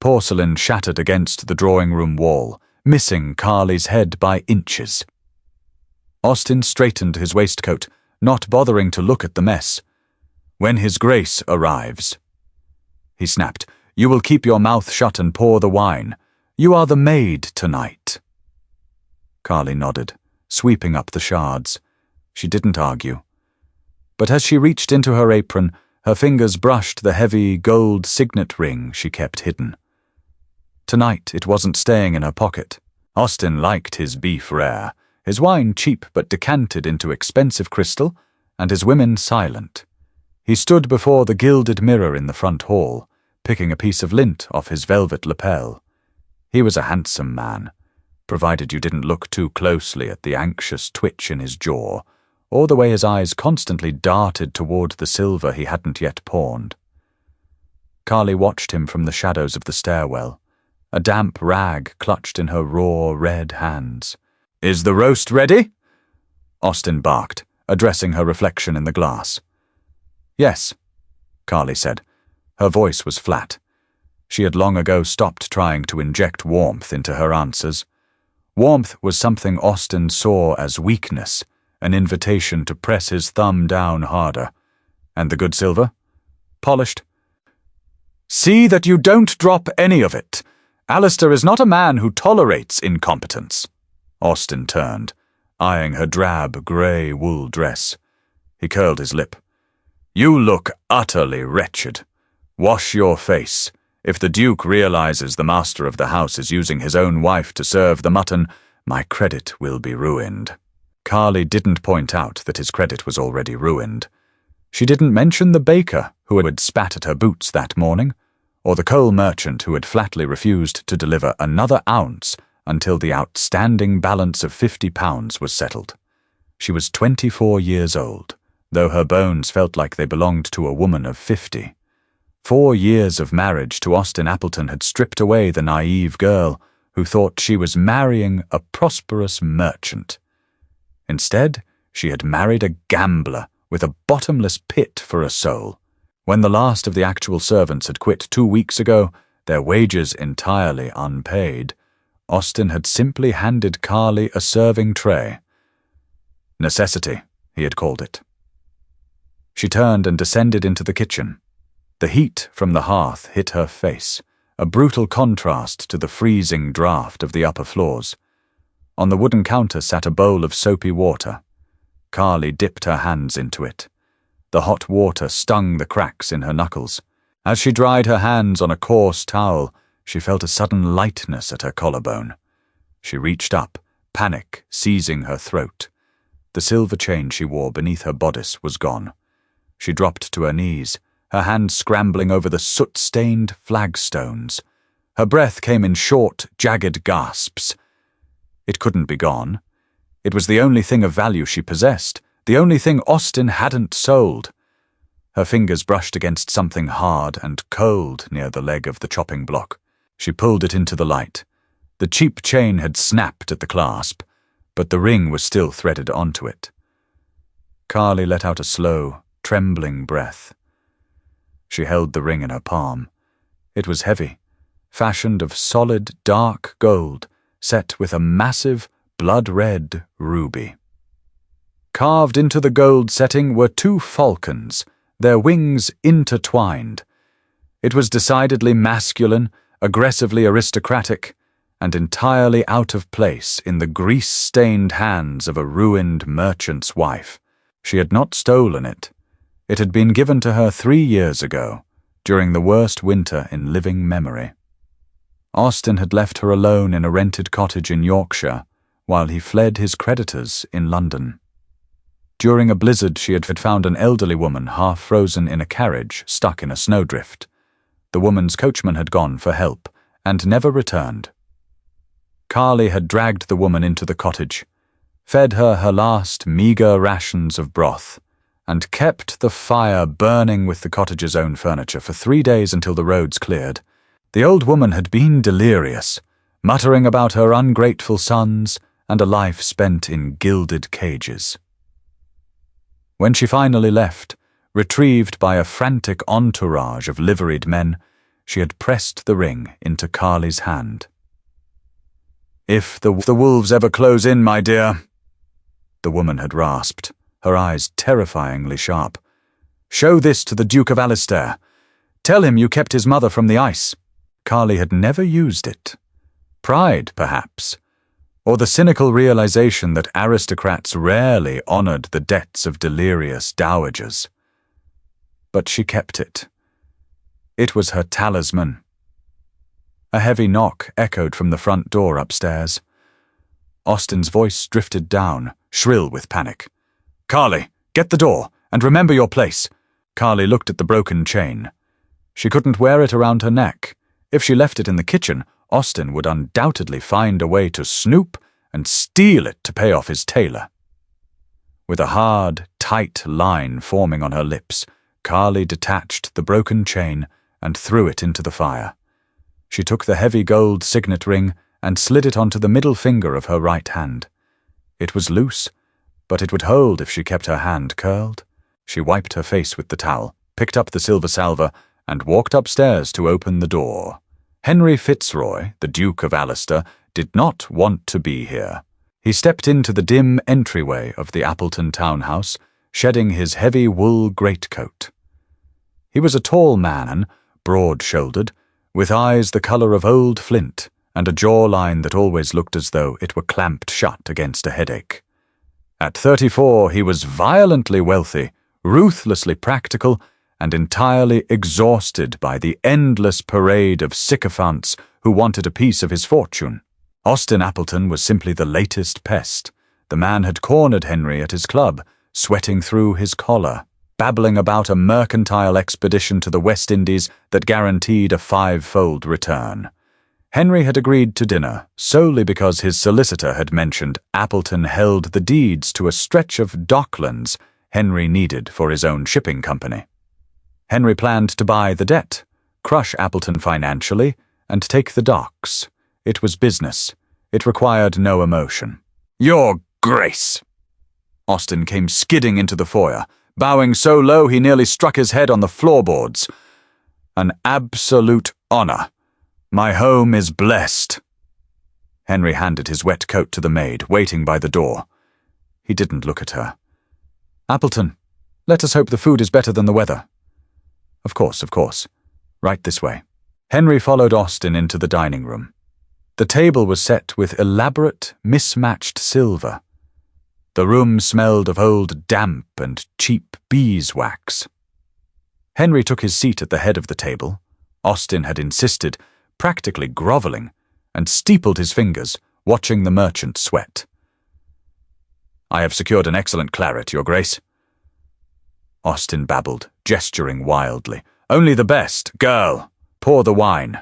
porcelain shattered against the drawing-room wall, missing Carly's head by inches. Austin straightened his waistcoat, not bothering to look at the mess. "When His Grace arrives," he snapped, "you will keep your mouth shut and pour the wine. You are the maid tonight." Carly nodded, sweeping up the shards. She didn't argue. But as she reached into her apron, her fingers brushed the heavy gold signet ring she kept hidden. Tonight it wasn't staying in her pocket. Austin liked his beef rare, his wine cheap but decanted into expensive crystal, and his women silent. He stood before the gilded mirror in the front hall, picking a piece of lint off his velvet lapel. He was a handsome man, provided you didn't look too closely at the anxious twitch in his jaw, or the way his eyes constantly darted toward the silver he hadn't yet pawned. Carly watched him from the shadows of the stairwell, a damp rag clutched in her raw, red hands. "Is the roast ready?" Austin barked, addressing her reflection in the glass. "Yes," Carly said. Her voice was flat. She had long ago stopped trying to inject warmth into her answers. Warmth was something Austin saw as weakness, an invitation to press his thumb down harder. And the good silver? Polished. "See that you don't drop any of it. Alistair is not a man who tolerates incompetence." Austin turned, eyeing her drab, grey wool dress. He curled his lip. "You look utterly wretched. Wash your face. If the Duke realizes the master of the house is using his own wife to serve the mutton, my credit will be ruined." Carly didn't point out that his credit was already ruined. She didn't mention the baker who had spat at her boots that morning, or the coal merchant who had flatly refused to deliver another ounce until the outstanding balance of £50 was settled. She was 24 years old, though her bones felt like they belonged to a woman of 50. 4 years of marriage to Austin Appleton had stripped away the naive girl who thought she was marrying a prosperous merchant. Instead, she had married a gambler with a bottomless pit for a soul. When the last of the actual servants had quit 2 weeks ago, their wages entirely unpaid, Austin had simply handed Carly a serving tray. Necessity, he had called it. She turned and descended into the kitchen. The heat from the hearth hit her face, a brutal contrast to the freezing draft of the upper floors. On the wooden counter sat a bowl of soapy water. Carly dipped her hands into it. The hot water stung the cracks in her knuckles. As she dried her hands on a coarse towel, she felt a sudden lightness at her collarbone. She reached up, panic seizing her throat. The silver chain she wore beneath her bodice was gone. She dropped to her knees, her hands scrambling over the soot-stained flagstones. Her breath came in short, jagged gasps. It couldn't be gone. It was the only thing of value she possessed, the only thing Austin hadn't sold. Her fingers brushed against something hard and cold near the leg of the chopping block. She pulled it into the light. The cheap chain had snapped at the clasp, but the ring was still threaded onto it. Carly let out a slow, trembling breath. She held the ring in her palm. It was heavy, fashioned of solid, dark gold, set with a massive, blood-red ruby. Carved into the gold setting were 2 falcons, their wings intertwined. It was decidedly masculine, aggressively aristocratic, and entirely out of place in the grease-stained hands of a ruined merchant's wife. She had not stolen it. It had been given to her 3 years ago, during the worst winter in living memory. Austin had left her alone in a rented cottage in Yorkshire, while he fled his creditors in London. During a blizzard, she had found an elderly woman half frozen in a carriage stuck in a snowdrift. The woman's coachman had gone for help, and never returned. Carly had dragged the woman into the cottage, fed her last meagre rations of broth, and kept the fire burning with the cottage's own furniture for 3 days until the roads cleared. The old woman had been delirious, muttering about her ungrateful sons and a life spent in gilded cages. When she finally left, retrieved by a frantic entourage of liveried men, she had pressed the ring into Carly's hand. "If the wolves ever close in, my dear," the woman had rasped, her eyes terrifyingly sharp. "Show this to the Duke of Alistair. Tell him you kept his mother from the ice." Carly had never used it. Pride, perhaps, or the cynical realization that aristocrats rarely honored the debts of delirious dowagers. But she kept it. It was her talisman. A heavy knock echoed from the front door upstairs. Austen's voice drifted down, shrill with panic. "Carly, get the door, and remember your place." Carly looked at the broken chain. She couldn't wear it around her neck. If she left it in the kitchen, Austen would undoubtedly find a way to snoop and steal it to pay off his tailor. With a hard, tight line forming on her lips, Carly detached the broken chain and threw it into the fire. She took the heavy gold signet ring and slid it onto the middle finger of her right hand. It was loose, but it would hold if she kept her hand curled. She wiped her face with the towel, picked up the silver salver, and walked upstairs to open the door. Henry Fitzroy, the Duke of Alistair, did not want to be here. He stepped into the dim entryway of the Appleton townhouse, shedding his heavy wool greatcoat. He was a tall man, broad-shouldered, with eyes the color of old flint, and a jawline that always looked as though it were clamped shut against a headache. At 34, he was violently wealthy, ruthlessly practical, and entirely exhausted by the endless parade of sycophants who wanted a piece of his fortune. Austen Appleton was simply the latest pest. The man had cornered Henry at his club, sweating through his collar, babbling about a mercantile expedition to the West Indies that guaranteed a 5-fold return. Henry had agreed to dinner solely because his solicitor had mentioned Appleton held the deeds to a stretch of docklands Henry needed for his own shipping company. Henry planned to buy the debt, crush Appleton financially, and take the docks. It was business. It required no emotion. "Your Grace!" Austen came skidding into the foyer, bowing so low he nearly struck his head on the floorboards. "An absolute honor. My home is blessed." Henry handed his wet coat to the maid, waiting by the door. He didn't look at her. "Appleton, let us hope the food is better than the weather." Of course. Right this way." Henry followed Austen into the dining room. The table was set with elaborate, mismatched silver. The room smelled of old damp and cheap beeswax. Henry took his seat at the head of the table. Austen had insisted, practically groveling, and steepled his fingers, watching the merchant sweat. "I have secured an excellent claret, Your Grace." Austen babbled, gesturing wildly. "Only the best. Girl, pour the wine."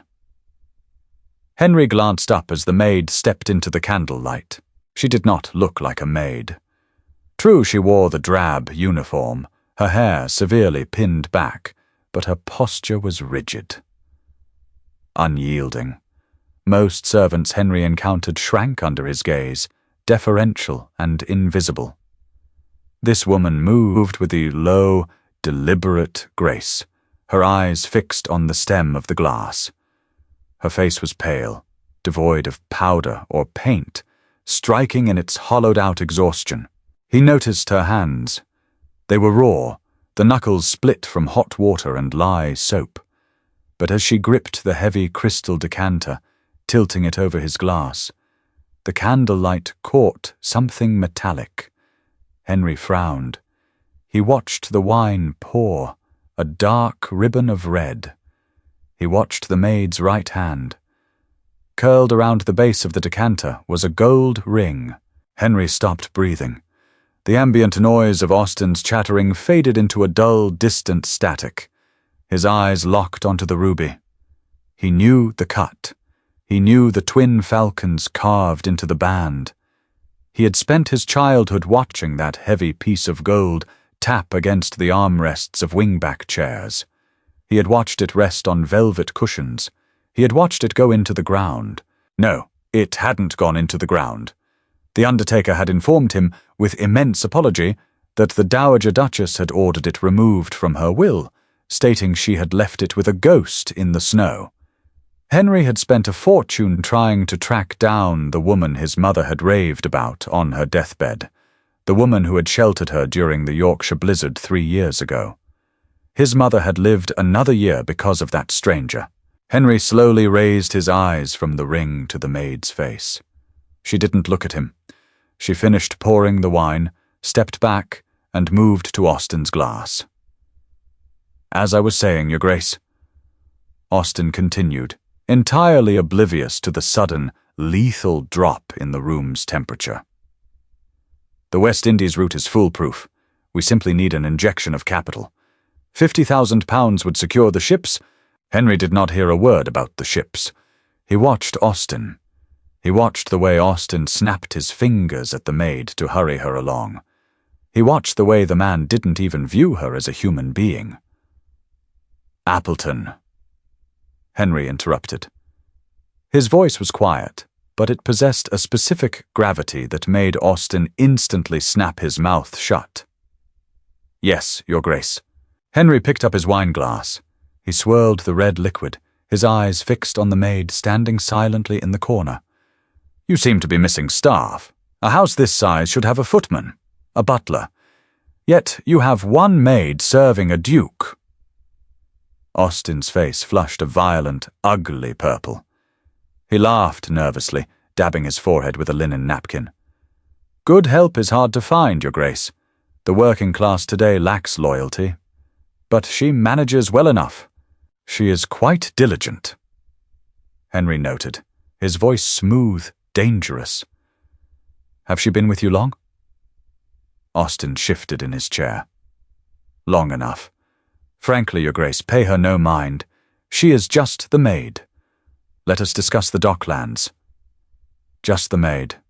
Henry glanced up as the maid stepped into the candlelight. She did not look like a maid. True, she wore the drab uniform, her hair severely pinned back, but her posture was rigid. Unyielding. Most servants Henry encountered shrank under his gaze, deferential and invisible. This woman moved with a low, deliberate grace, her eyes fixed on the stem of the glass. Her face was pale, devoid of powder or paint, striking in its hollowed-out exhaustion. He noticed her hands. They were raw, the knuckles split from hot water and lye soap. But as she gripped the heavy crystal decanter, tilting it over his glass, the candlelight caught something metallic. Henry frowned. He watched the wine pour, a dark ribbon of red. He watched the maid's right hand. Curled around the base of the decanter was a gold ring. Henry stopped breathing. The ambient noise of Austen's chattering faded into a dull, distant static. His eyes locked onto the ruby. He knew the cut. He knew the twin falcons carved into the band. He had spent his childhood watching that heavy piece of gold tap against the armrests of wingback chairs. He had watched it rest on velvet cushions. He had watched it go into the ground. No, it hadn't gone into the ground. The undertaker had informed him, with immense apology, that the Dowager Duchess had ordered it removed from her will, stating she had left it with a ghost in the snow. Henry had spent a fortune trying to track down the woman his mother had raved about on her deathbed, the woman who had sheltered her during the Yorkshire blizzard 3 years ago. His mother had lived another year because of that stranger. Henry slowly raised his eyes from the ring to the maid's face. She didn't look at him. She finished pouring the wine, stepped back, and moved to Austen's glass. "As I was saying, Your Grace," Austen continued, entirely oblivious to the sudden, lethal drop in the room's temperature. "The West Indies route is foolproof. We simply need an injection of capital. £50,000 would secure the ships." Henry did not hear a word about the ships. He watched Austen. He watched the way Austen snapped his fingers at the maid to hurry her along. He watched the way the man didn't even view her as a human being. "Appleton," Henry interrupted. His voice was quiet, but it possessed a specific gravity that made Austen instantly snap his mouth shut. "Yes, Your Grace." Henry picked up his wineglass. He swirled the red liquid, his eyes fixed on the maid standing silently in the corner. "You seem to be missing staff. A house this size should have a footman, a butler. Yet you have one maid serving a duke." Austen's face flushed a violent, ugly purple. He laughed nervously, dabbing his forehead with a linen napkin. "Good help is hard to find, Your Grace. The working class today lacks loyalty. But she manages well enough. She is quite diligent." Henry noted, his voice smooth, dangerous. "Have she been with you long?" Austen shifted in his chair. "Long enough. Frankly, Your Grace, pay her no mind. She is just the maid. Let us discuss the Docklands." "Just the maid,"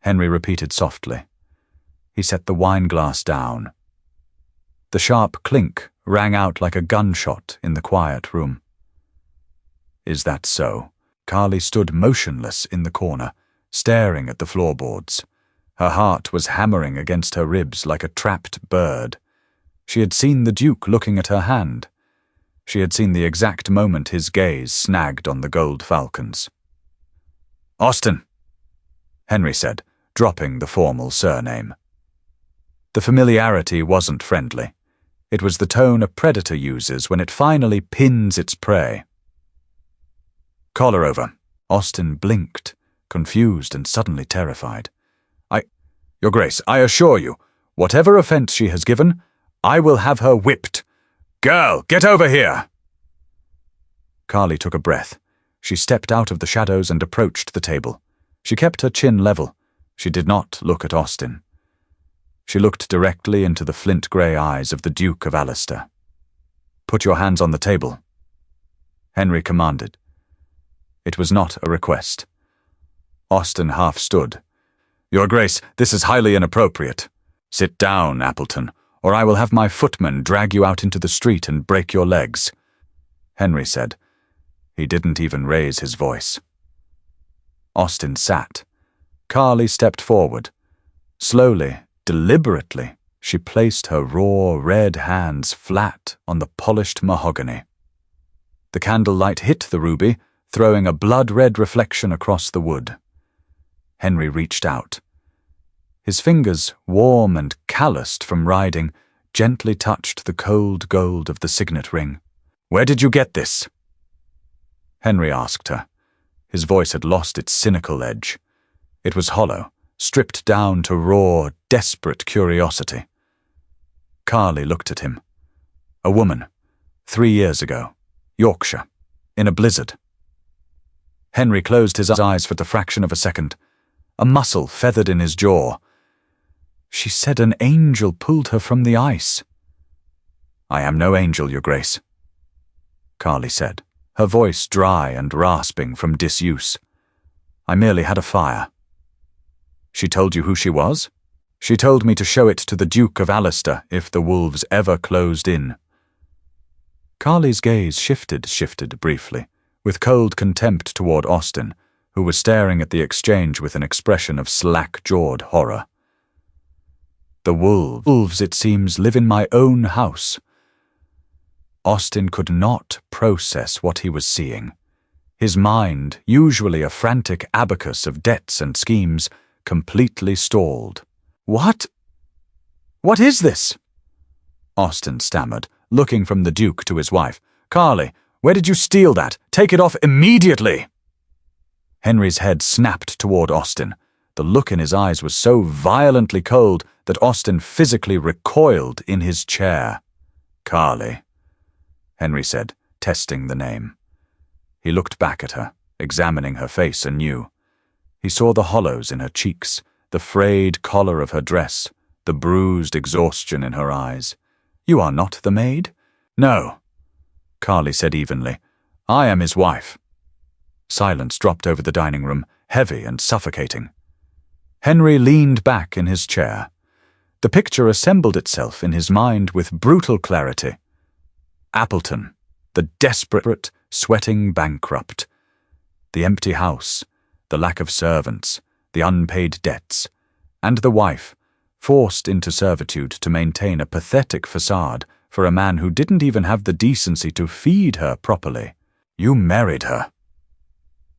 Henry repeated softly. He set the wineglass down. The sharp clink rang out like a gunshot in the quiet room. "Is that so?" Carly stood motionless in the corner, staring at the floorboards. Her heart was hammering against her ribs like a trapped bird. She had seen the Duke looking at her hand. She had seen the exact moment his gaze snagged on the gold falcons. "Austen," Henry said, dropping the formal surname. The familiarity wasn't friendly. It was the tone a predator uses when it finally pins its prey. "Collar over." Austen blinked, confused and suddenly terrified. Your Grace, I assure you, whatever offence she has given, I will have her whipped. Girl, get over here!" Carly took a breath. She stepped out of the shadows and approached the table. She kept her chin level. She did not look at Austen. She looked directly into the flint-grey eyes of the Duke of Alistair. "Put your hands on the table," Henry commanded. It was not a request. Austen half stood. "Your Grace, this is highly inappropriate. Sit down, Appleton, or I will have my footman drag you out into the street and break your legs," Henry said. He didn't even raise his voice. Austen sat. Carly stepped forward. Slowly, deliberately, she placed her raw, red hands flat on the polished mahogany. The candlelight hit the ruby, throwing a blood-red reflection across the wood. Henry reached out. His fingers, warm and calloused from riding, gently touched the cold gold of the signet ring. "Where did you get this?" Henry asked her. His voice had lost its cynical edge. It was hollow, stripped down to raw, desperate curiosity. Carly looked at him. A woman, 3 years ago, Yorkshire, in a blizzard. Henry closed his eyes for the fraction of a second. A muscle feathered in his jaw. "She said an angel pulled her from the ice." "I am no angel, Your Grace," Carly said, her voice dry and rasping from disuse. "I merely had a fire." "She told you who she was?" "She told me to show it to the Duke of Alistair if the wolves ever closed in." Carly's gaze shifted briefly, with cold contempt toward Austen, who was staring at the exchange with an expression of slack-jawed horror. "The wolves, it seems, live in my own house." Austin could not process what he was seeing. His mind, usually a frantic abacus of debts and schemes, completely stalled. "What? What is this?" Austin stammered, looking from the Duke to his wife. "Carly, where did you steal that? Take it off immediately!" Henry's head snapped toward Austin. The look in his eyes was so violently cold that Austin physically recoiled in his chair. "Carly," Henry said, testing the name. He looked back at her, examining her face anew. He saw the hollows in her cheeks, the frayed collar of her dress, the bruised exhaustion in her eyes. "You are not the maid?" "No," Carly said evenly. "I am his wife." Silence dropped over the dining room, heavy and suffocating. Henry leaned back in his chair. The picture assembled itself in his mind with brutal clarity. Appleton, the desperate, sweating bankrupt. The empty house, the lack of servants, the unpaid debts, and the wife, forced into servitude to maintain a pathetic facade for a man who didn't even have the decency to feed her properly. "You married her,"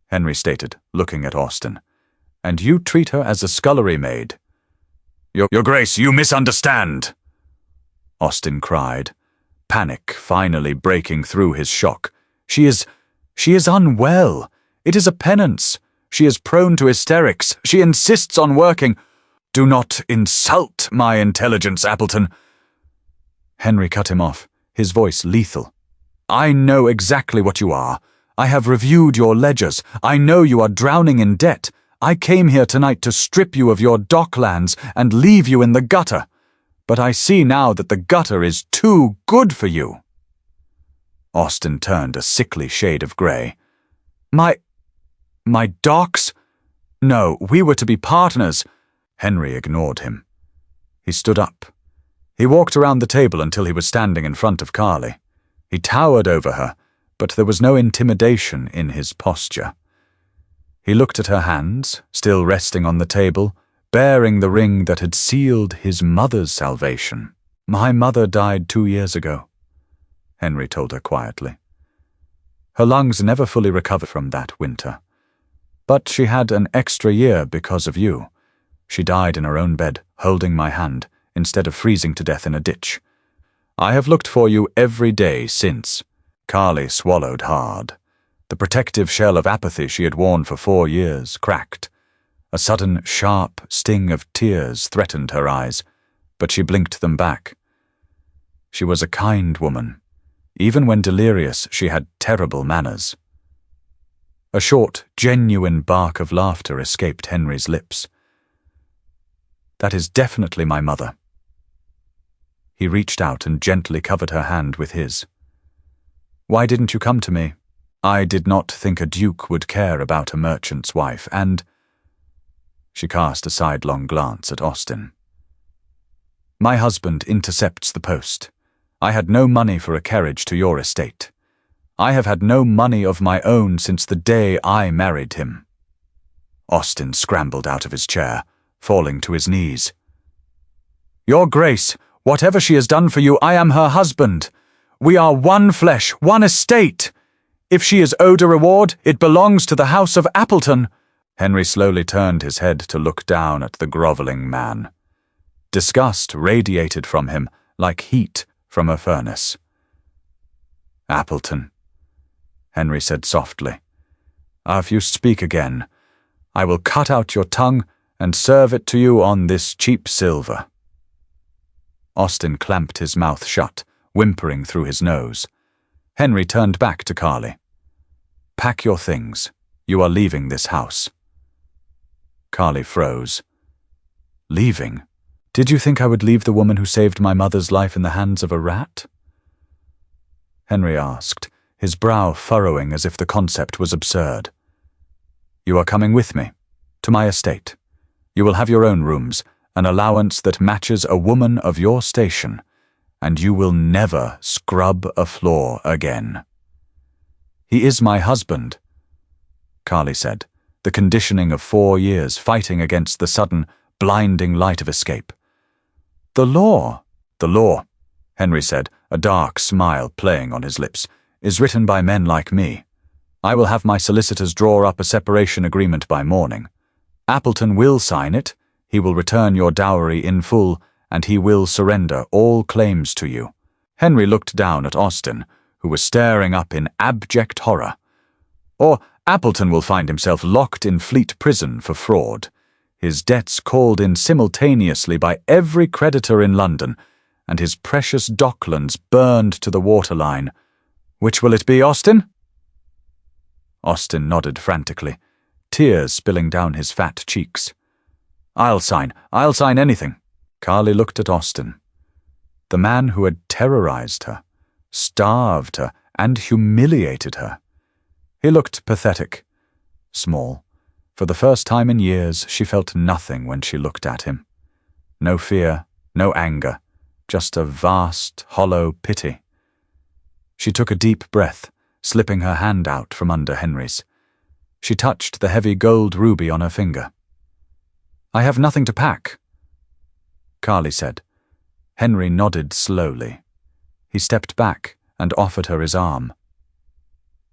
Henry stated, looking at Austin, "and you treat her as a scullery maid." Your Grace, you misunderstand," Austin cried, panic finally breaking through his shock. She is unwell. It is a penance. She is prone to hysterics. She insists on working. "Do not insult my intelligence, Appleton." Henry cut him off, his voice lethal. "I know exactly what you are. I have reviewed your ledgers. I know you are drowning in debt. I came here tonight to strip you of your docklands and leave you in the gutter. But I see now that the gutter is too good for you." Austin turned a sickly shade of grey. My docks? No, we were to be partners." Henry ignored him. He stood up. He walked around the table until he was standing in front of Carly. He towered over her, but there was no intimidation in his posture. He looked at her hands, still resting on the table, bearing the ring that had sealed his mother's salvation. "My mother died 2 years ago," Henry told her quietly. "Her lungs never fully recovered from that winter. But she had an extra year because of you. She died in her own bed, holding my hand, instead of freezing to death in a ditch. I have looked for you every day since." Carly swallowed hard. The protective shell of apathy she had worn for 4 years cracked. A sudden, sharp sting of tears threatened her eyes, but she blinked them back. She was a kind woman. Even when delirious, she had terrible manners. A short, genuine bark of laughter escaped Henry's lips. "That is definitely my mother." He reached out and gently covered her hand with his. "Why didn't you come to me? I did not think a duke would care about a merchant's wife, and—" She cast a sidelong glance at Austin. "My husband intercepts the post. I had no money for a carriage to your estate. I have had no money of my own since the day I married him." Austin scrambled out of his chair, falling to his knees. "Your Grace, whatever she has done for you, I am her husband. We are one flesh, one estate. If she is owed a reward, it belongs to the House of Appleton." Henry slowly turned his head to look down at the groveling man. Disgust radiated from him like heat from a furnace. "Appleton," Henry said softly, "if you speak again, I will cut out your tongue and serve it to you on this cheap silver." Austin clamped his mouth shut, whimpering through his nose. Henry turned back to Carly. "Pack your things. You are leaving this house." Carly froze. "Leaving? Did you think I would leave the woman who saved my mother's life in the hands of a rat?" Henry asked, his brow furrowing as if the concept was absurd. "You are coming with me, to my estate. You will have your own rooms, an allowance that matches a woman of your station, and you will never scrub a floor again." "He is my husband," Carly said, the conditioning of 4 years fighting against the sudden, blinding light of escape. The law," Henry said, a dark smile playing on his lips, "is written by men like me. I will have my solicitors draw up a separation agreement by morning. Appleton will sign it, he will return your dowry in full, and he will surrender all claims to you." Henry looked down at Austen, who was staring up in abject horror. "Or Appleton will find himself locked in Fleet Prison for fraud, his debts called in simultaneously by every creditor in London, and his precious docklands burned to the waterline. Which will it be, Austen?" Austen nodded frantically, tears spilling down his fat cheeks. I'll sign anything." Carly looked at Austen. The man who had terrorized her, starved her, and humiliated her. He looked pathetic, small. For the first time in years, she felt nothing when she looked at him. No fear, no anger, just a vast, hollow pity. She took a deep breath, slipping her hand out from under Henry's. She touched the heavy gold ruby on her finger. "I have nothing to pack," Carly said. Henry nodded slowly. He stepped back and offered her his arm.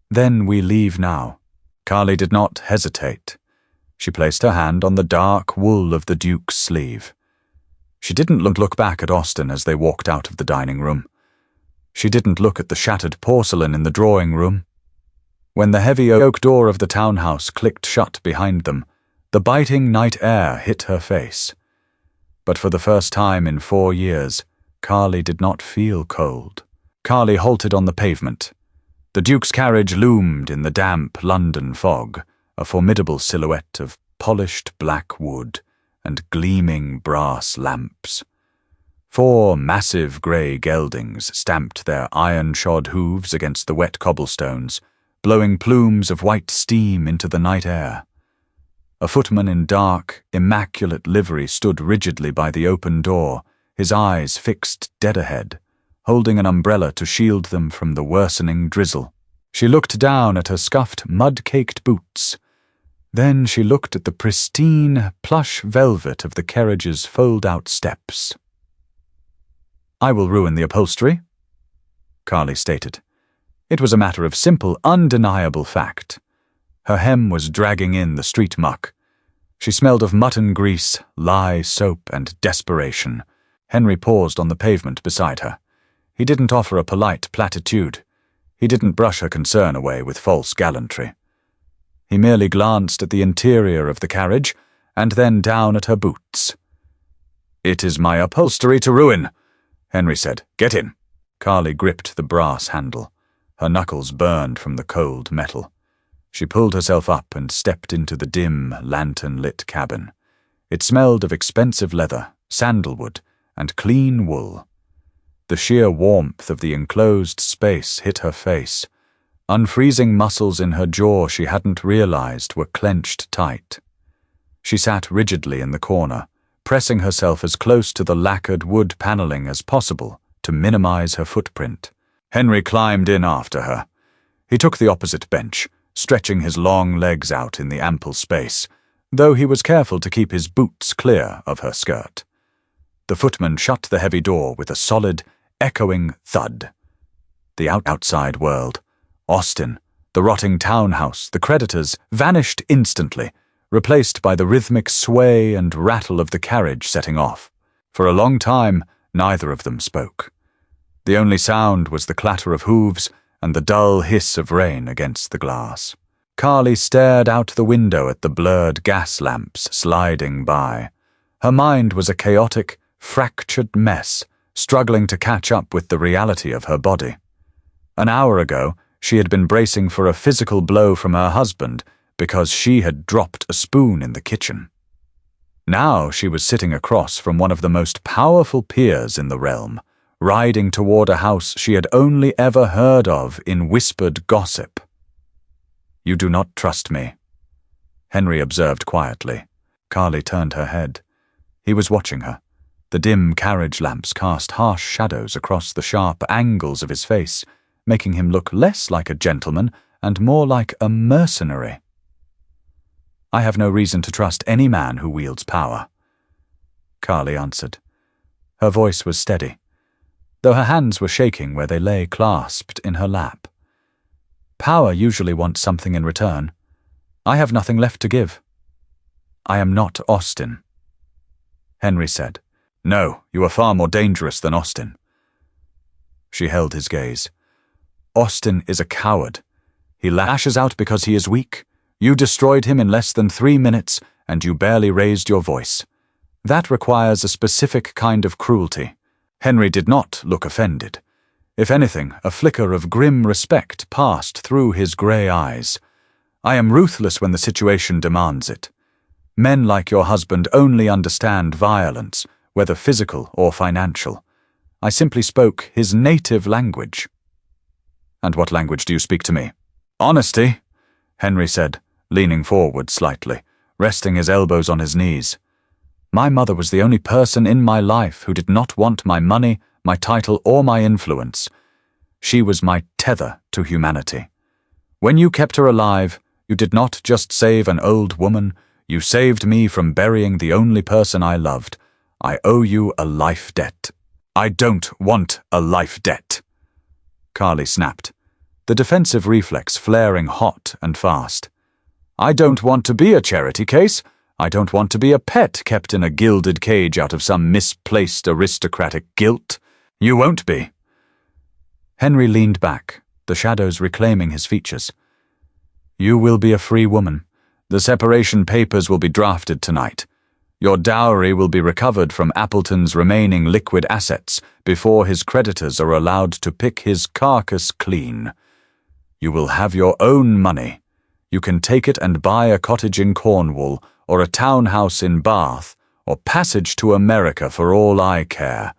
"Then we leave now." Carly did not hesitate. She placed her hand on the dark wool of the Duke's sleeve. She didn't look back at Austen as they walked out of the dining room. She didn't look at the shattered porcelain in the drawing room. When the heavy oak door of the townhouse clicked shut behind them, the biting night air hit her face. But for the first time in 4 years, Carly did not feel cold. Carly halted on the pavement. The Duke's carriage loomed in the damp London fog, a formidable silhouette of polished black wood and gleaming brass lamps. 4 massive grey geldings stamped their iron-shod hooves against the wet cobblestones, blowing plumes of white steam into the night air. A footman in dark, immaculate livery stood rigidly by the open door, his eyes fixed dead ahead, holding an umbrella to shield them from the worsening drizzle. She looked down at her scuffed, mud-caked boots. Then she looked at the pristine, plush velvet of the carriage's fold-out steps. "I will ruin the upholstery," Carly stated. It was a matter of simple, undeniable fact. Her hem was dragging in the street muck. She smelled of mutton grease, lye, soap, and desperation. Henry paused on the pavement beside her. He didn't offer a polite platitude. He didn't brush her concern away with false gallantry. He merely glanced at the interior of the carriage, and then down at her boots. "It is my upholstery to ruin," Henry said. "Get in." Carly gripped the brass handle. Her knuckles burned from the cold metal. She pulled herself up and stepped into the dim, lantern-lit cabin. It smelled of expensive leather, sandalwood, and clean wool. The sheer warmth of the enclosed space hit her face. Unfreezing muscles in her jaw she hadn't realized were clenched tight. She sat rigidly in the corner, pressing herself as close to the lacquered wood paneling as possible to minimize her footprint. Henry climbed in after her. He took the opposite bench, stretching his long legs out in the ample space, though he was careful to keep his boots clear of her skirt. The footman shut the heavy door with a solid, echoing thud. The outside world, Austen, the rotting townhouse, the creditors, vanished instantly, replaced by the rhythmic sway and rattle of the carriage setting off. For a long time, neither of them spoke. The only sound was the clatter of hooves and the dull hiss of rain against the glass. Carly stared out the window at the blurred gas lamps sliding by. Her mind was a chaotic, fractured mess, struggling to catch up with the reality of her body. An hour ago, she had been bracing for a physical blow from her husband because she had dropped a spoon in the kitchen. Now she was sitting across from one of the most powerful peers in the realm, riding toward a house she had only ever heard of in whispered gossip. "You do not trust me," Henry observed quietly. Carly turned her head. He was watching her. The dim carriage lamps cast harsh shadows across the sharp angles of his face, making him look less like a gentleman and more like a mercenary. "I have no reason to trust any man who wields power," Carly answered. Her voice was steady. though her hands were shaking where they lay clasped in her lap. Power usually wants something in return. I have nothing left to give. I am not Austin. Henry said. No, you are far more dangerous than Austin. She held his gaze. Austin is a coward. He lashes out because he is weak. You destroyed him in less than 3 minutes, and you barely raised your voice. That requires a specific kind of cruelty. Henry did not look offended. If anything, a flicker of grim respect passed through his grey eyes. I am ruthless when the situation demands it. Men like your husband only understand violence, whether physical or financial. I simply spoke his native language. And what language do you speak to me? Honesty, Henry said, leaning forward slightly, resting his elbows on his knees. My mother was the only person in my life who did not want my money, my title, or my influence. She was my tether to humanity. When you kept her alive, you did not just save an old woman, you saved me from burying the only person I loved. I owe you a life debt. I don't want a life debt. Carly snapped, the defensive reflex flaring hot and fast. I don't want to be a charity case. I don't want to be a pet kept in a gilded cage out of some misplaced aristocratic guilt. You won't be. Henry leaned back, the shadows reclaiming his features. You will be a free woman. The separation papers will be drafted tonight. Your dowry will be recovered from Appleton's remaining liquid assets before his creditors are allowed to pick his carcass clean. You will have your own money. You can take it and buy a cottage in Cornwall, or a townhouse in Bath, or passage to America for all I care.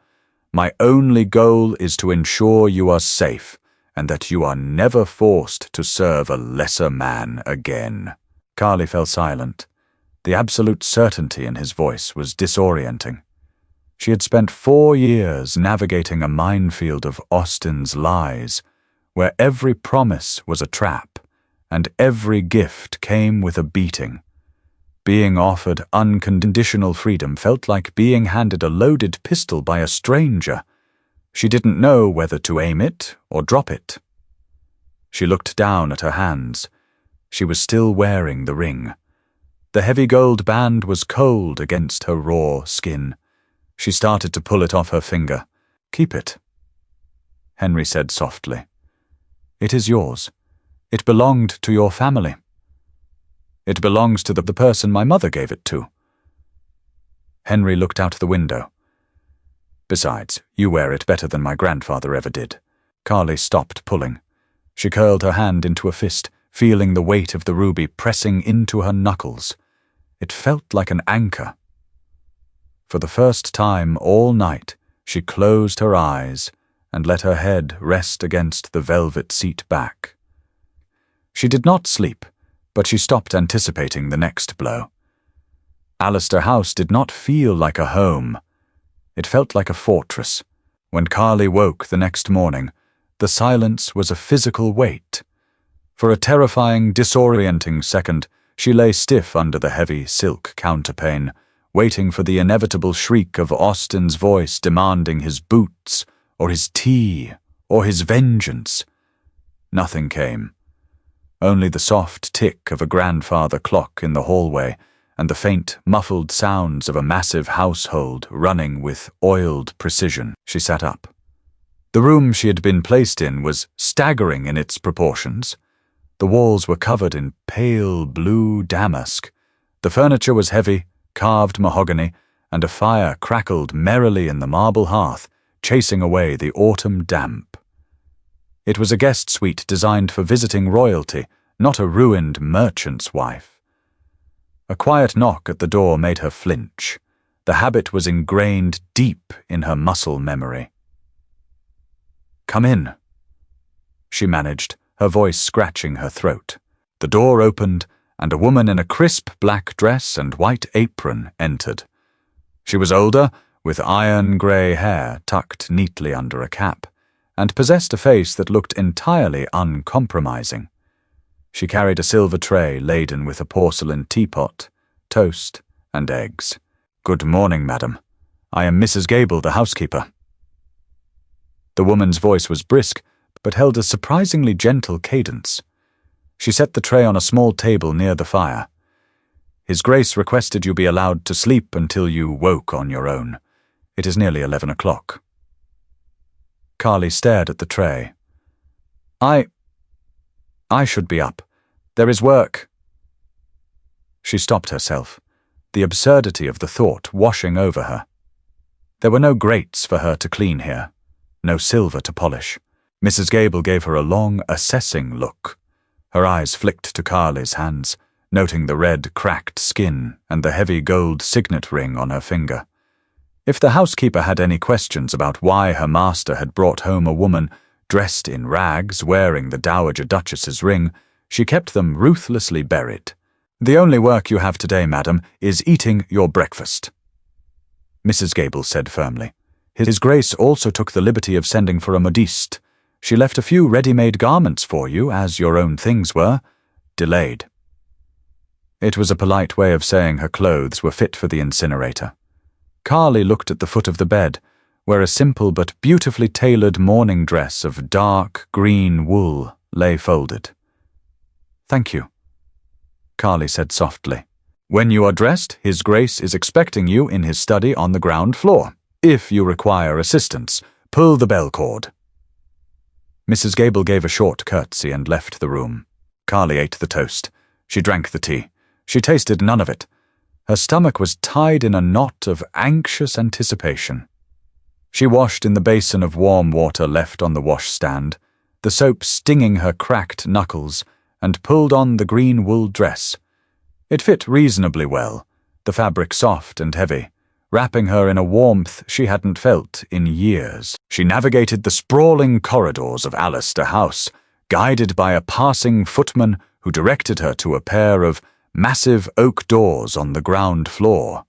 My only goal is to ensure you are safe, and that you are never forced to serve a lesser man again. Carly fell silent. The absolute certainty in his voice was disorienting. She had spent 4 years navigating a minefield of Austin's lies, where every promise was a trap, and every gift came with a beating. Being offered unconditional freedom felt like being handed a loaded pistol by a stranger. She didn't know whether to aim it or drop it. She looked down at her hands. She was still wearing the ring. The heavy gold band was cold against her raw skin. She started to pull it off her finger. Keep it, Henry said softly. It is yours. It belonged to your family. It belongs to the person my mother gave it to. Henry looked out the window. Besides, you wear it better than my grandfather ever did. Carly stopped pulling. She curled her hand into a fist, feeling the weight of the ruby pressing into her knuckles. It felt like an anchor. For the first time all night, she closed her eyes and let her head rest against the velvet seat back. She did not sleep, but she stopped anticipating the next blow. Alistair House did not feel like a home. It felt like a fortress. When Carly woke the next morning, the silence was a physical weight. For a terrifying, disorienting second, she lay stiff under the heavy silk counterpane, waiting for the inevitable shriek of Austin's voice demanding his boots, or his tea, or his vengeance. Nothing came. Only the soft tick of a grandfather clock in the hallway and the faint, muffled sounds of a massive household running with oiled precision. She sat up. The room she had been placed in was staggering in its proportions. The walls were covered in pale blue damask. The furniture was heavy, carved mahogany, and a fire crackled merrily in the marble hearth, chasing away the autumn damp. It was a guest suite designed for visiting royalty, not a ruined merchant's wife. A quiet knock at the door made her flinch. The habit was ingrained deep in her muscle memory. "Come in," she managed, her voice scratching her throat. The door opened, and a woman in a crisp black dress and white apron entered. She was older, with iron-grey hair tucked neatly under a cap, and possessed a face that looked entirely uncompromising. She carried a silver tray laden with a porcelain teapot, toast, and eggs. "Good morning, madam. I am Mrs. Gable, the housekeeper." The woman's voice was brisk, but held a surprisingly gentle cadence. She set the tray on a small table near the fire. His Grace requested you be allowed to sleep until you woke on your own. It is nearly 11 o'clock. Carly stared at the tray. I should be up. There is work. She stopped herself, the absurdity of the thought washing over her. There were no grates for her to clean here, no silver to polish. Mrs. Gable gave her a long, assessing look. Her eyes flicked to Carly's hands, noting the red, cracked skin and the heavy gold signet ring on her finger. If the housekeeper had any questions about why her master had brought home a woman dressed in rags wearing the Dowager Duchess's ring, she kept them ruthlessly buried. "The only work you have today, madam, is eating your breakfast," Mrs. Gable said firmly. His Grace also took the liberty of sending for a modiste. She left a few ready-made garments for you, as your own things were, delayed. It was a polite way of saying her clothes were fit for the incinerator. Carly looked at the foot of the bed, where a simple but beautifully tailored morning dress of dark green wool lay folded. "Thank you," Carly said softly. "When you are dressed, His Grace is expecting you in his study on the ground floor. If you require assistance, pull the bell cord." Mrs. Gable gave a short curtsy and left the room. Carly ate the toast. She drank the tea. She tasted none of it. Her stomach was tied in a knot of anxious anticipation. She washed in the basin of warm water left on the washstand, the soap stinging her cracked knuckles, and pulled on the green wool dress. It fit reasonably well, the fabric soft and heavy, wrapping her in a warmth she hadn't felt in years. She navigated the sprawling corridors of Allister House, guided by a passing footman who directed her to a pair of massive oak doors on the ground floor.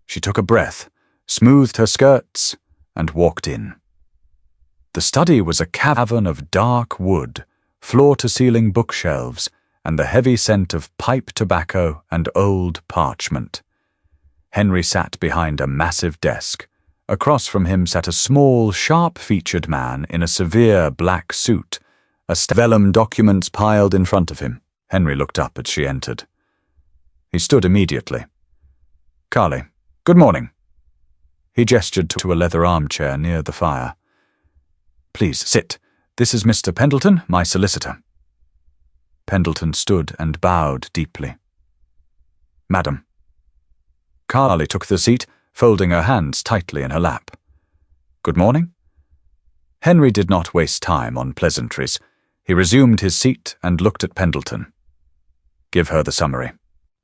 She took a breath, smoothed her skirts, and walked in. The study was a cavern of dark wood, floor-to-ceiling bookshelves, and the heavy scent of pipe tobacco and old parchment. Henry sat behind a massive desk. Across from him sat a small, sharp-featured man in a severe black suit, vellum documents piled in front of him. Henry looked up as she entered. He stood immediately. "Carly, good morning." He gestured to a leather armchair near the fire. "Please, sit. This is Mr. Pendleton, my solicitor." Pendleton stood and bowed deeply. "Madam." Carly took the seat, folding her hands tightly in her lap. "Good morning." Henry did not waste time on pleasantries. He resumed his seat and looked at Pendleton. "Give her the summary."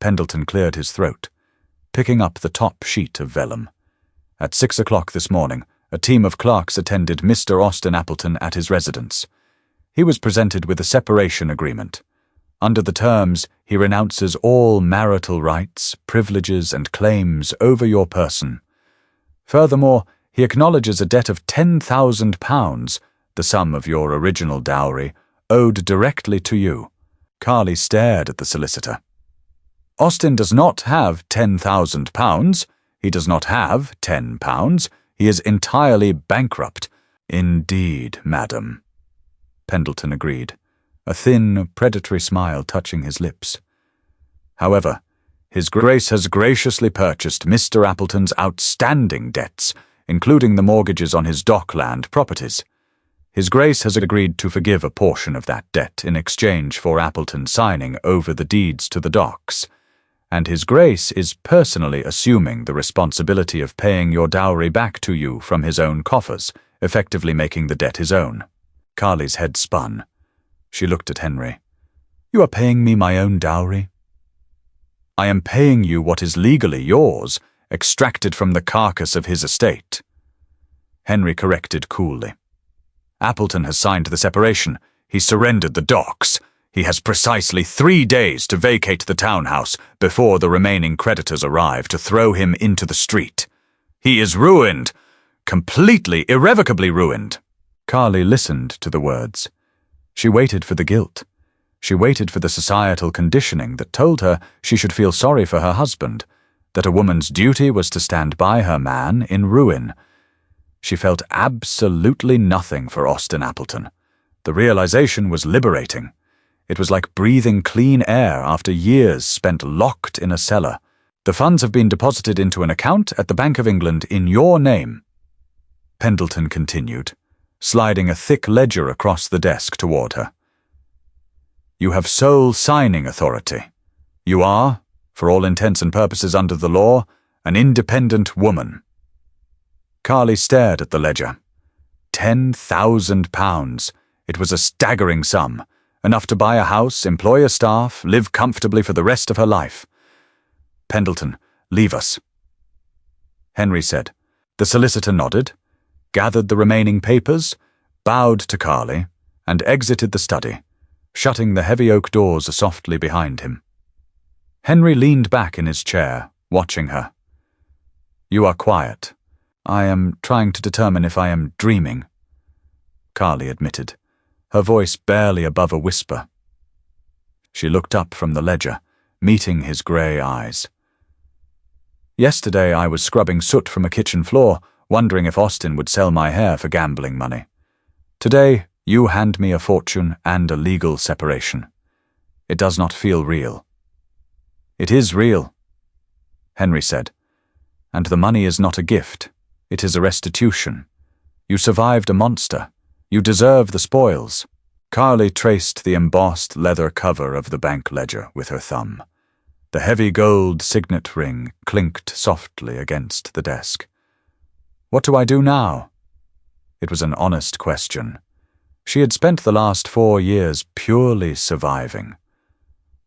Pendleton cleared his throat, picking up the top sheet of vellum. At 6 o'clock this morning, a team of clerks attended Mr. Austin Appleton at his residence. He was presented with a separation agreement. Under the terms, he renounces all marital rights, privileges, and claims over your person. Furthermore, he acknowledges a debt of £10,000, the sum of your original dowry, owed directly to you. Carly stared at the solicitor. "Austin does not have £10,000. He does not have £10. He is entirely bankrupt." "Indeed, madam," Pendleton agreed, a thin, predatory smile touching his lips. "However, His Grace has graciously purchased Mr. Appleton's outstanding debts, including the mortgages on his dockland properties. His Grace has agreed to forgive a portion of that debt in exchange for Appleton signing over the deeds to the docks, and His Grace is personally assuming the responsibility of paying your dowry back to you from his own coffers, effectively making the debt his own." Carly's head spun. She looked at Henry. "You are paying me my own dowry?" "I am paying you what is legally yours, extracted from the carcass of his estate." Henry corrected coolly. "Appleton has signed the separation. He surrendered the docks. He has precisely 3 days to vacate the townhouse before the remaining creditors arrive to throw him into the street. He is ruined, completely, irrevocably ruined." Carly listened to the words. She waited for the guilt. She waited for the societal conditioning that told her she should feel sorry for her husband, that a woman's duty was to stand by her man in ruin. She felt absolutely nothing for Austin Appleton. The realization was liberating. It was like breathing clean air after years spent locked in a cellar. The funds have been deposited into an account at the Bank of England in your name, Pendleton continued, sliding a thick ledger across the desk toward her. You have sole signing authority. You are, for all intents and purposes under the law, an independent woman. Carly stared at the ledger. £10,000. It was a staggering sum, enough to buy a house, employ a staff, live comfortably for the rest of her life. Pendleton, leave us, Henry said. The solicitor nodded, gathered the remaining papers, bowed to Carly, and exited the study, shutting the heavy oak doors softly behind him. Henry leaned back in his chair, watching her. You are quiet. I am trying to determine if I am dreaming, Carly admitted, her voice barely above a whisper. She looked up from the ledger, meeting his grey eyes. Yesterday I was scrubbing soot from a kitchen floor, wondering if Austin would sell my hair for gambling money. Today, you hand me a fortune and a legal separation. It does not feel real. It is real, Henry said, and the money is not a gift. It is a restitution. You survived a monster. You deserve the spoils. Carly traced the embossed leather cover of the bank ledger with her thumb. The heavy gold signet ring clinked softly against the desk. What do I do now? It was an honest question. She had spent the last 4 years purely surviving.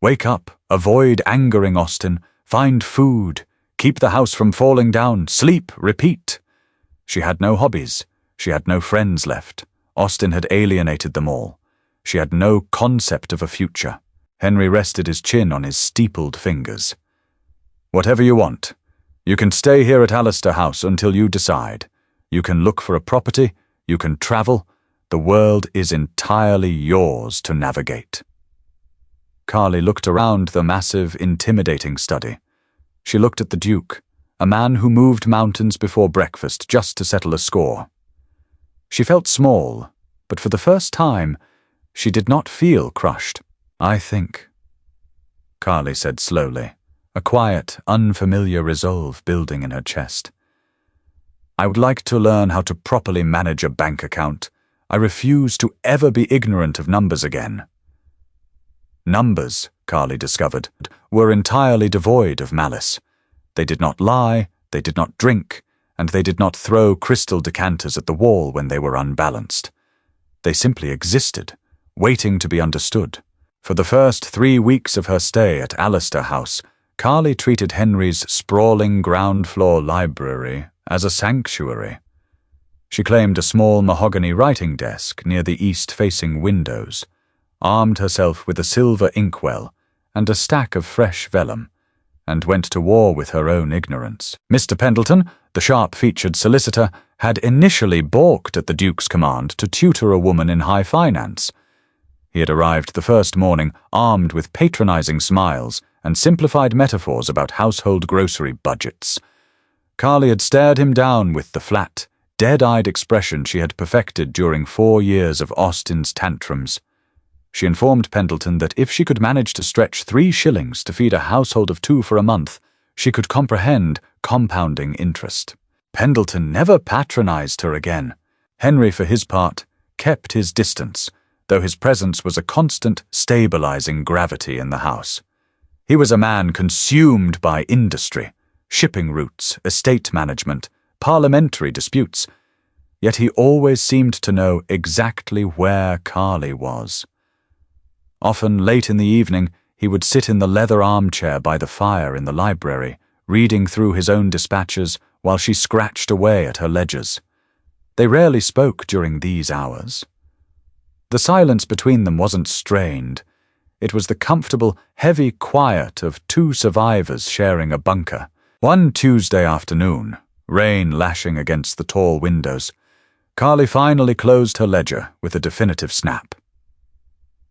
Wake up, avoid angering Austin, find food, keep the house from falling down, sleep, repeat. She had no hobbies. She had no friends left. Austin had alienated them all. She had no concept of a future. Henry rested his chin on his steepled fingers. Whatever you want. You can stay here at Alistair House until you decide. You can look for a property. You can travel. The world is entirely yours to navigate. Carly looked around the massive, intimidating study. She looked at the Duke, a man who moved mountains before breakfast just to settle a score. She felt small, but for the first time, she did not feel crushed. I think, Carly said slowly, a quiet, unfamiliar resolve building in her chest. I would like to learn how to properly manage a bank account. I refuse to ever be ignorant of numbers again. Numbers, Carly discovered, were entirely devoid of malice. They did not lie, they did not drink, and they did not throw crystal decanters at the wall when they were unbalanced. They simply existed, waiting to be understood. For the first 3 weeks of her stay at Alistair House, Carly treated Henry's sprawling ground-floor library as a sanctuary. She claimed a small mahogany writing desk near the east-facing windows, armed herself with a silver inkwell and a stack of fresh vellum, and went to war with her own ignorance. Mr. Pendleton, the sharp-featured solicitor, had initially balked at the Duke's command to tutor a woman in high finance. He had arrived the first morning armed with patronizing smiles and simplified metaphors about household grocery budgets. Carly had stared him down with the flat, dead-eyed expression she had perfected during 4 years of Austin's tantrums. She informed Pendleton that if she could manage to stretch 3 shillings to feed a household of 2 for a month, she could comprehend compounding interest. Pendleton never patronized her again. Henry, for his part, kept his distance, though his presence was a constant, stabilizing gravity in the house. He was a man consumed by industry, shipping routes, estate management, parliamentary disputes, yet he always seemed to know exactly where Carly was. Often, late in the evening, he would sit in the leather armchair by the fire in the library, reading through his own dispatches while she scratched away at her ledgers. They rarely spoke during these hours. The silence between them wasn't strained. It was the comfortable, heavy quiet of 2 survivors sharing a bunker. One Tuesday afternoon, rain lashing against the tall windows, Carly finally closed her ledger with a definitive snap.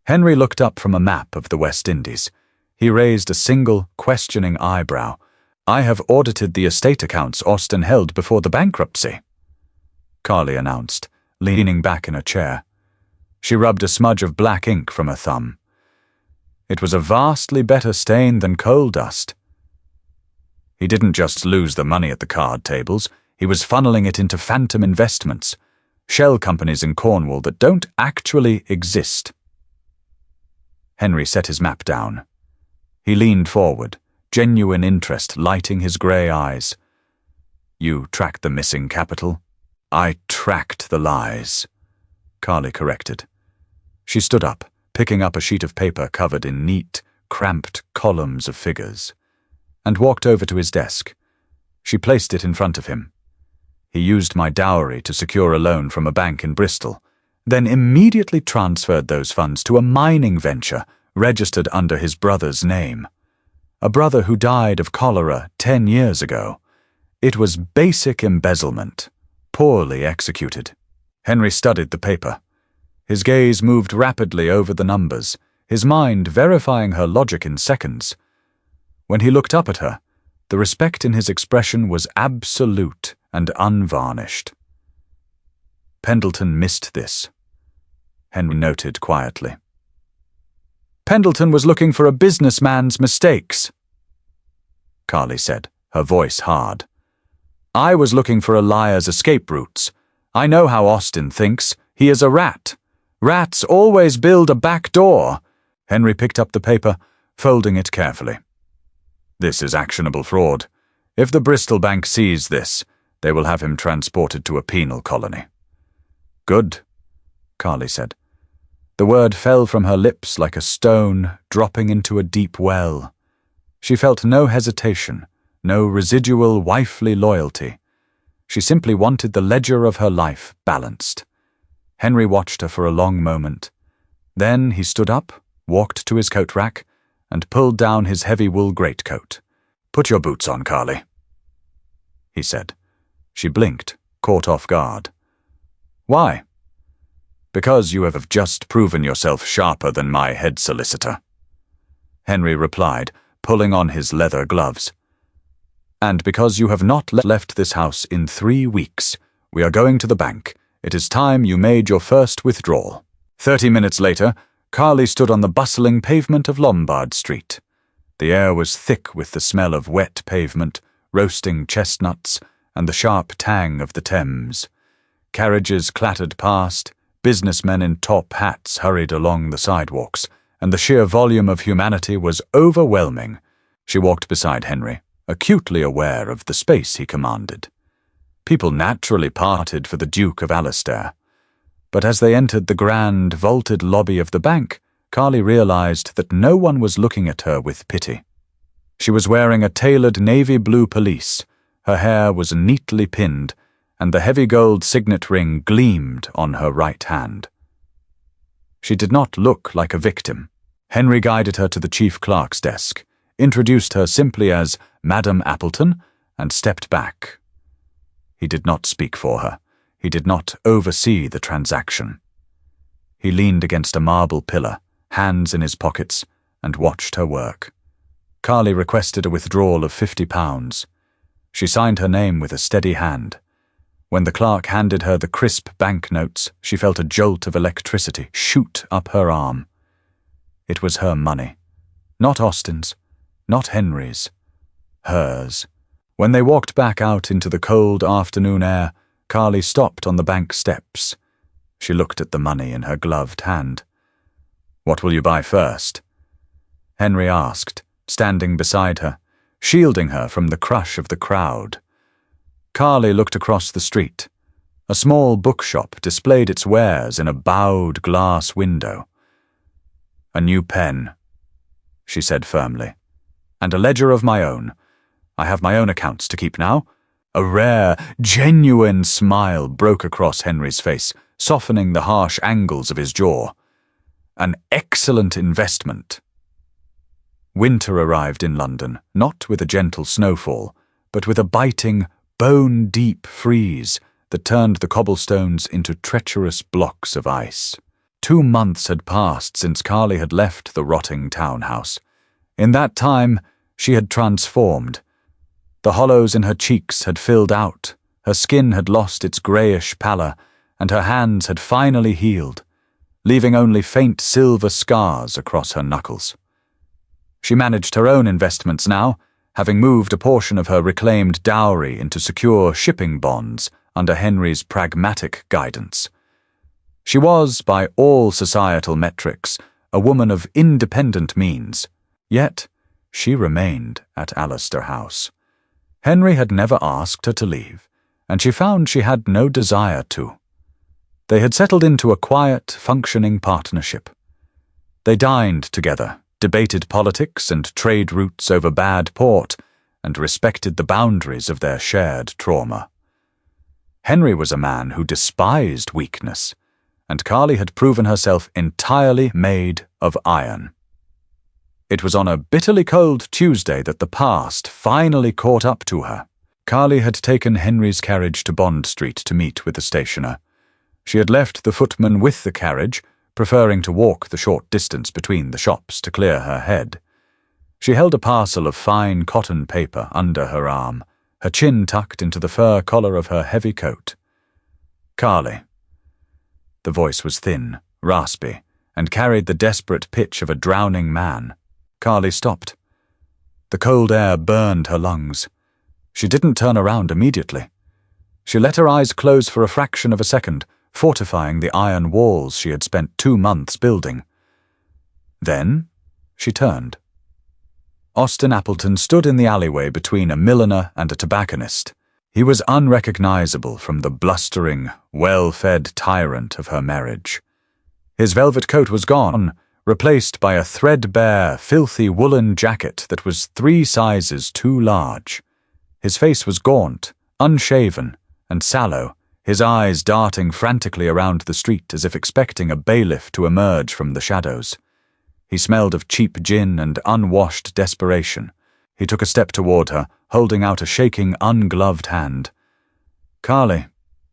Henry looked up from a map of the West Indies. He raised a single, questioning eyebrow. I have audited the estate accounts Austin held before the bankruptcy. Carly announced, leaning back in a chair. She rubbed a smudge of black ink from her thumb. It was a vastly better stain than coal dust. He didn't just lose the money at the card tables, he was funneling it into phantom investments, shell companies in Cornwall that don't actually exist. Henry set his map down. He leaned forward, genuine interest lighting his grey eyes. You tracked the missing capital? I tracked the lies, Carly corrected. She stood up, picking up a sheet of paper covered in neat, cramped columns of figures, and walked over to his desk. She placed it in front of him. He used my dowry to secure a loan from a bank in Bristol, then immediately transferred those funds to a mining venture registered under his brother's name. A brother who died of cholera 10 years ago. It was basic embezzlement, poorly executed. Henry studied the paper. His gaze moved rapidly over the numbers, his mind verifying her logic in seconds. When he looked up at her, the respect in his expression was absolute and unvarnished. Pendleton missed this, Henry noted quietly. Pendleton was looking for a businessman's mistakes, Carly said, her voice hard. I was looking for a liar's escape routes. I know how Austin thinks. He is a rat. Rats always build a back door. Henry picked up the paper, folding it carefully. This is actionable fraud. If the Bristol Bank sees this, they will have him transported to a penal colony. Good, Carly said. The word fell from her lips like a stone dropping into a deep well. She felt no hesitation, no residual wifely loyalty. She simply wanted the ledger of her life balanced. Henry watched her for a long moment. Then he stood up, walked to his coat rack, and pulled down his heavy wool greatcoat. Put your boots on, Carly, he said. She blinked, caught off guard. Why? Because you have just proven yourself sharper than my head solicitor, Henry replied, pulling on his leather gloves. And because you have not left this house in 3 weeks, we are going to the bank. It is time you made your first withdrawal. 30 minutes later, Carly stood on the bustling pavement of Lombard Street. The air was thick with the smell of wet pavement, roasting chestnuts, and the sharp tang of the Thames. Carriages clattered past, businessmen in top hats hurried along the sidewalks, and the sheer volume of humanity was overwhelming. She walked beside Henry, acutely aware of the space he commanded. People naturally parted for the Duke of Alastair. But as they entered the grand, vaulted lobby of the bank, Carly realized that no one was looking at her with pity. She was wearing a tailored navy blue pelisse, her hair was neatly pinned, and the heavy gold signet ring gleamed on her right hand. She did not look like a victim. Henry guided her to the chief clerk's desk, introduced her simply as Madam Appleton, and stepped back. He did not speak for her. He did not oversee the transaction. He leaned against a marble pillar, hands in his pockets, and watched her work. Carly requested a withdrawal of £50. She signed her name with a steady hand. When the clerk handed her the crisp banknotes, she felt a jolt of electricity shoot up her arm. It was her money. Not Austin's, not Henry's. Hers. When they walked back out into the cold afternoon air, Carly stopped on the bank steps. She looked at the money in her gloved hand. What will you buy first? Henry asked, standing beside her, shielding her from the crush of the crowd. Carly looked across the street. A small bookshop displayed its wares in a bowed glass window. A new pen, she said firmly, and a ledger of my own. I have my own accounts to keep now. A rare, genuine smile broke across Henry's face, softening the harsh angles of his jaw. An excellent investment. Winter arrived in London, not with a gentle snowfall, but with a biting, bone-deep freeze that turned the cobblestones into treacherous blocks of ice. 2 months had passed since Carly had left the rotting townhouse. In that time, she had transformed. The hollows in her cheeks had filled out, Her skin had lost its greyish pallor, and her hands had finally healed, leaving only faint silver scars across her knuckles. She managed her own investments now, having moved a portion of her reclaimed dowry into secure shipping bonds under Henry's pragmatic guidance. She was, by all societal metrics, a woman of independent means, yet she remained at Alistair House. Henry had never asked her to leave, and she found she had no desire to. They had settled into a quiet, functioning partnership. They dined together, debated politics and trade routes over bad port, and respected the boundaries of their shared trauma. Henry was a man who despised weakness, and Carly had proven herself entirely made of iron. It was on a bitterly cold Tuesday that the past finally caught up to her. Carly had taken Henry's carriage to Bond Street to meet with the stationer. She had left the footman with the carriage, preferring to walk the short distance between the shops to clear her head. She held a parcel of fine cotton paper under her arm, her chin tucked into the fur collar of her heavy coat. "Carly." The voice was thin, raspy, and carried the desperate pitch of a drowning man. Carly stopped. The cold air burned her lungs. She didn't turn around immediately. She let her eyes close for a fraction of a second, fortifying the iron walls she had spent 2 months building. Then she turned. Austin Appleton stood in the alleyway between a milliner and a tobacconist. He was unrecognizable from the blustering, well-fed tyrant of her marriage. His velvet coat was gone, replaced by a threadbare, filthy woolen jacket that was 3 sizes too large. His face was gaunt, unshaven, and sallow, his eyes darting frantically around the street as if expecting a bailiff to emerge from the shadows. He smelled of cheap gin and unwashed desperation. He took a step toward her, holding out a shaking, ungloved hand. "Carly,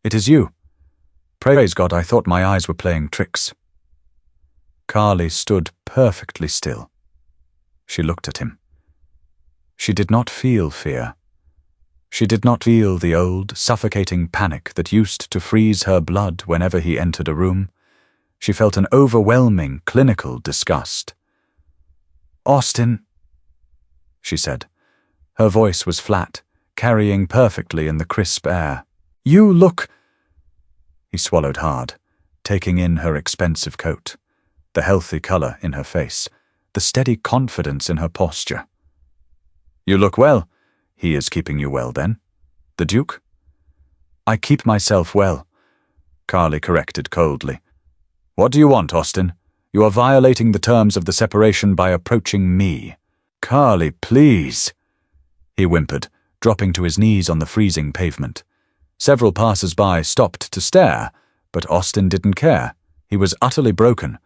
it is you. Praise God, I thought my eyes were playing tricks." Carly stood perfectly still. She looked at him. She did not feel fear. She did not feel the old, suffocating panic that used to freeze her blood whenever he entered a room. She felt an overwhelming, clinical disgust. "Austin," she said. Her voice was flat, carrying perfectly in the crisp air. "You look—" He swallowed hard, taking in her expensive coat, the healthy color in her face, the steady confidence in her posture. "You look well. He is keeping you well, then? The Duke?" "I keep myself well," Carly corrected coldly. "What do you want, Austin? You are violating the terms of the separation by approaching me." "Carly, please," he whimpered, dropping to his knees on the freezing pavement. Several passers-by stopped to stare, but Austin didn't care. He was utterly broken.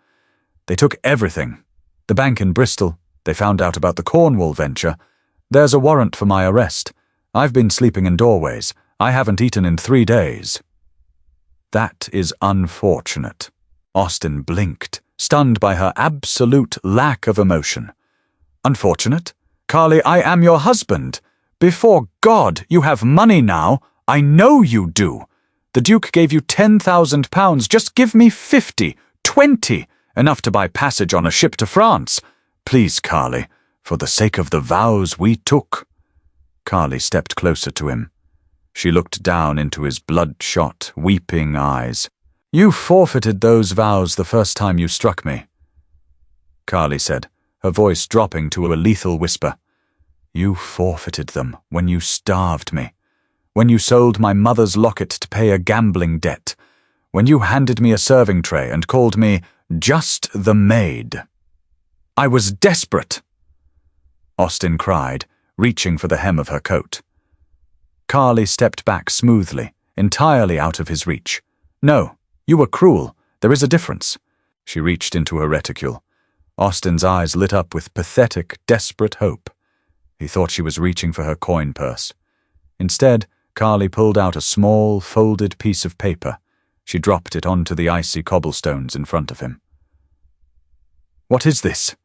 They took everything. The bank in Bristol. They found out about the Cornwall venture. There's a warrant for my arrest. I've been sleeping in doorways. I haven't eaten in 3 days. "That is unfortunate." Austin blinked, stunned by her absolute lack of emotion. "Unfortunate? Carly, I am your husband. Before God, you have money now. I know you do. The Duke gave you £10,000. Just give me 50, 20, enough to buy passage on a ship to France. Please, Carly, for the sake of the vows we took." Carly stepped closer to him. She looked down into his bloodshot, weeping eyes. "You forfeited those vows the first time you struck me," Carly said, her voice dropping to a lethal whisper. "You forfeited them when you starved me, when you sold my mother's locket to pay a gambling debt, when you handed me a serving tray and called me just the maid." "I was desperate," Austin cried, reaching for the hem of her coat. Carly stepped back smoothly, entirely out of his reach. "No, you were cruel. There is a difference." She reached into her reticule. Austin's eyes lit up with pathetic, desperate hope. He thought she was reaching for her coin purse. Instead, Carly pulled out a small, folded piece of paper. She dropped it onto the icy cobblestones in front of him. "What is this?"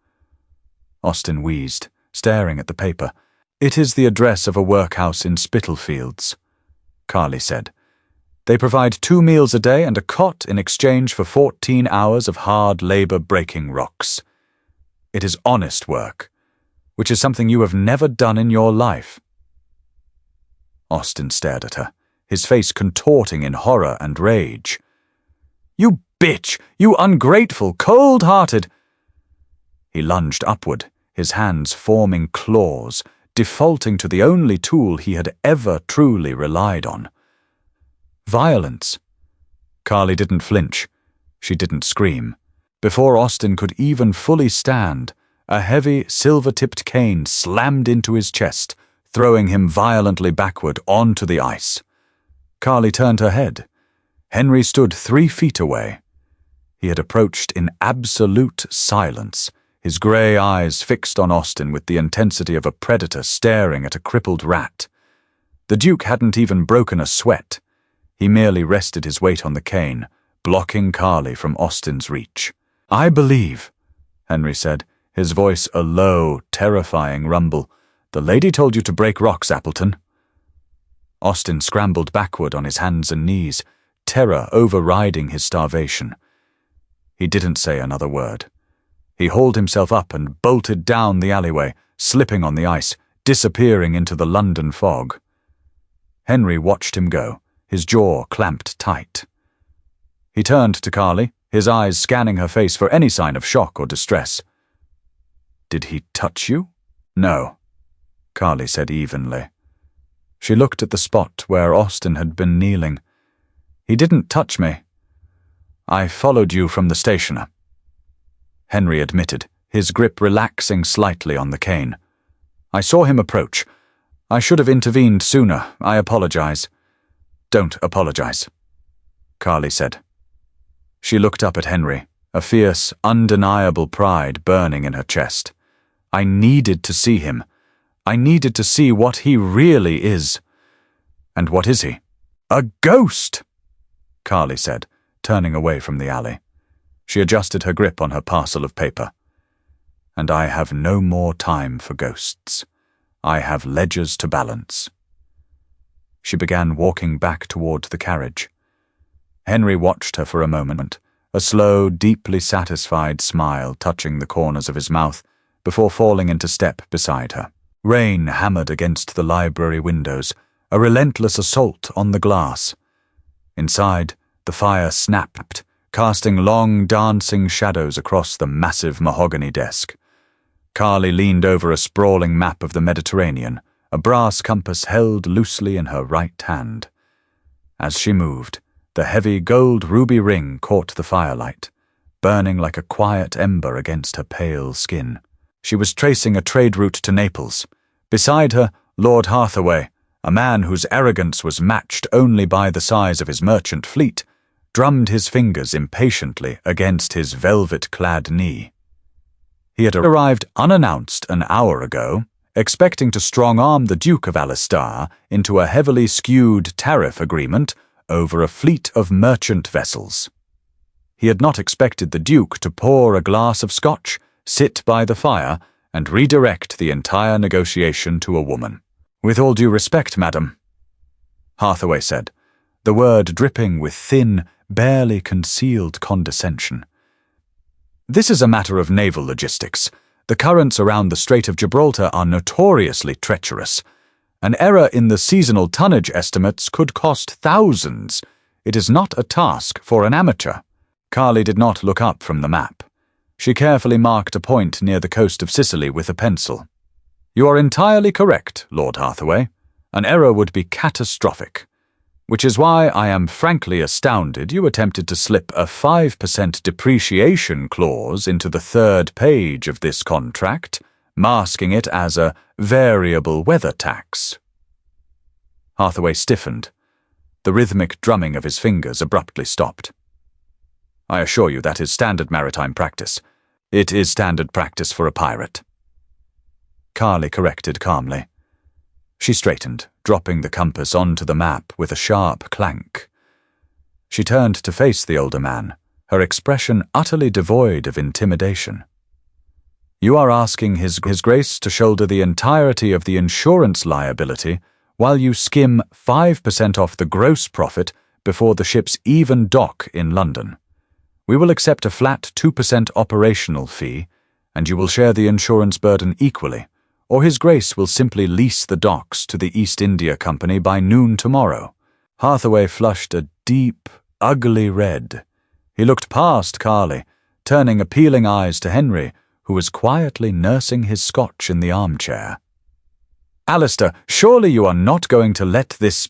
Austin wheezed, staring at the paper. "It is the address of a workhouse in Spitalfields." Carly said. They provide 2 meals a day and a cot in exchange for 14 hours of hard labor breaking rocks. It is honest work, which is something you have never done in your life. Austin stared at her, his face contorting in horror and rage. You bitch! You ungrateful, cold-hearted! He lunged upward, his hands forming claws, defaulting to the only tool he had ever truly relied on. Violence. Carly didn't flinch. She didn't scream. Before Austin could even fully stand, a heavy, silver-tipped cane slammed into his chest, throwing him violently backward onto the ice. Carly turned her head. Henry stood 3 feet away. He had approached in absolute silence, his grey eyes fixed on Austin with the intensity of a predator staring at a crippled rat. The Duke hadn't even broken a sweat. He merely rested his weight on the cane, blocking Carly from Austin's reach. I believe, Henry said, his voice a low, terrifying rumble. The lady told you to break rocks, Appleton. Austin scrambled backward on his hands and knees, terror overriding his starvation. He didn't say another word. He hauled himself up and bolted down the alleyway, slipping on the ice, disappearing into the London fog. Henry watched him go, his jaw clamped tight. He turned to Carly, his eyes scanning her face for any sign of shock or distress. Did he touch you? No, Carly said evenly. She looked at the spot where Austin had been kneeling. He didn't touch me. I followed you from the station. Henry admitted, his grip relaxing slightly on the cane. I saw him approach. I should have intervened sooner. I apologize. Don't apologize, Carly said. She looked up at Henry, a fierce, undeniable pride burning in her chest. I needed to see him. I needed to see what he really is. And what is he? A ghost, Carly said, turning away from the alley. She adjusted her grip on her parcel of paper. And I have no more time for ghosts. I have ledgers to balance. She began walking back toward the carriage. Henry watched her for a moment, a slow, deeply satisfied smile touching the corners of his mouth before falling into step beside her. Rain hammered against the library windows, a relentless assault on the glass. Inside, the fire snapped, casting long, dancing shadows across the massive mahogany desk. Carly leaned over a sprawling map of the Mediterranean, a brass compass held loosely in her right hand. As she moved, the heavy gold ruby ring caught the firelight, burning like a quiet ember against her pale skin. She was tracing a trade route to Naples. Beside her, Lord Hathaway, a man whose arrogance was matched only by the size of his merchant fleet, drummed his fingers impatiently against his velvet-clad knee. He had arrived unannounced an hour ago, expecting to strong-arm the Duke of Alistar into a heavily skewed tariff agreement over a fleet of merchant vessels. He had not expected the Duke to pour a glass of scotch, sit by the fire, and redirect the entire negotiation to a woman. With all due respect, madam, Hathaway said, the word dripping with thin, barely concealed condescension. This is a matter of naval logistics. The currents around the Strait of Gibraltar are notoriously treacherous. An error in the seasonal tonnage estimates could cost thousands. It is not a task for an amateur. Carly did not look up from the map. She carefully marked a point near the coast of Sicily with a pencil. You are entirely correct, Lord Hathaway. An error would be catastrophic. Which is why I am frankly astounded you attempted to slip a 5% depreciation clause into the 3rd page of this contract, masking it as a variable weather tax. Hathaway stiffened. The rhythmic drumming of his fingers abruptly stopped. I assure you that is standard maritime practice. It is standard practice for a pirate. Carly corrected calmly. She straightened, dropping the compass onto the map with a sharp clank. She turned to face the older man, her expression utterly devoid of intimidation. You are asking His Grace to shoulder the entirety of the insurance liability while you skim 5% off the gross profit before the ships even dock in London. We will accept a flat 2% operational fee, and you will share the insurance burden equally, or His Grace will simply lease the docks to the East India Company by noon tomorrow." Hathaway flushed a deep, ugly red. He looked past Carly, turning appealing eyes to Henry, who was quietly nursing his scotch in the armchair. "Alistair, surely you are not going to let this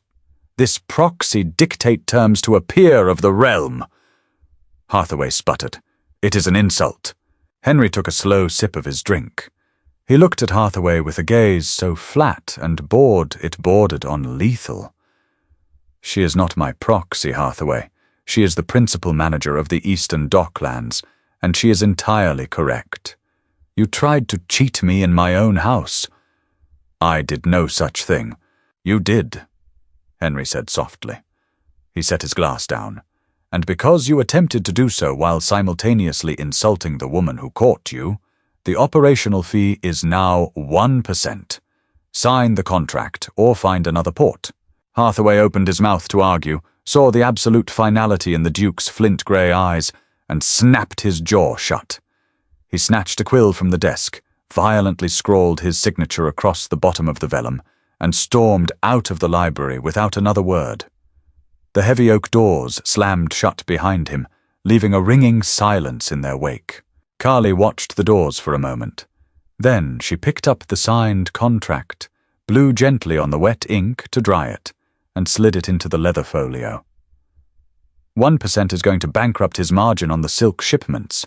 proxy dictate terms to a peer of the realm?" Hathaway sputtered. "It is an insult." Henry took a slow sip of his drink. He looked at Hathaway with a gaze so flat and bored it bordered on lethal. "She is not my proxy, Hathaway. She is the principal manager of the Eastern Docklands, and she is entirely correct. You tried to cheat me in my own house." "I did no such thing." "You did," Henry said softly. He set his glass down. "And because you attempted to do so while simultaneously insulting the woman who caught you, the operational fee is now 1%. Sign the contract or find another port." Hathaway opened his mouth to argue, saw the absolute finality in the Duke's flint-grey eyes, and snapped his jaw shut. He snatched a quill from the desk, violently scrawled his signature across the bottom of the vellum, and stormed out of the library without another word. The heavy oak doors slammed shut behind him, leaving a ringing silence in their wake. Carly watched the doors for a moment. Then she picked up the signed contract, blew gently on the wet ink to dry it, and slid it into the leather folio. 1% is going to bankrupt his margin on the silk shipments.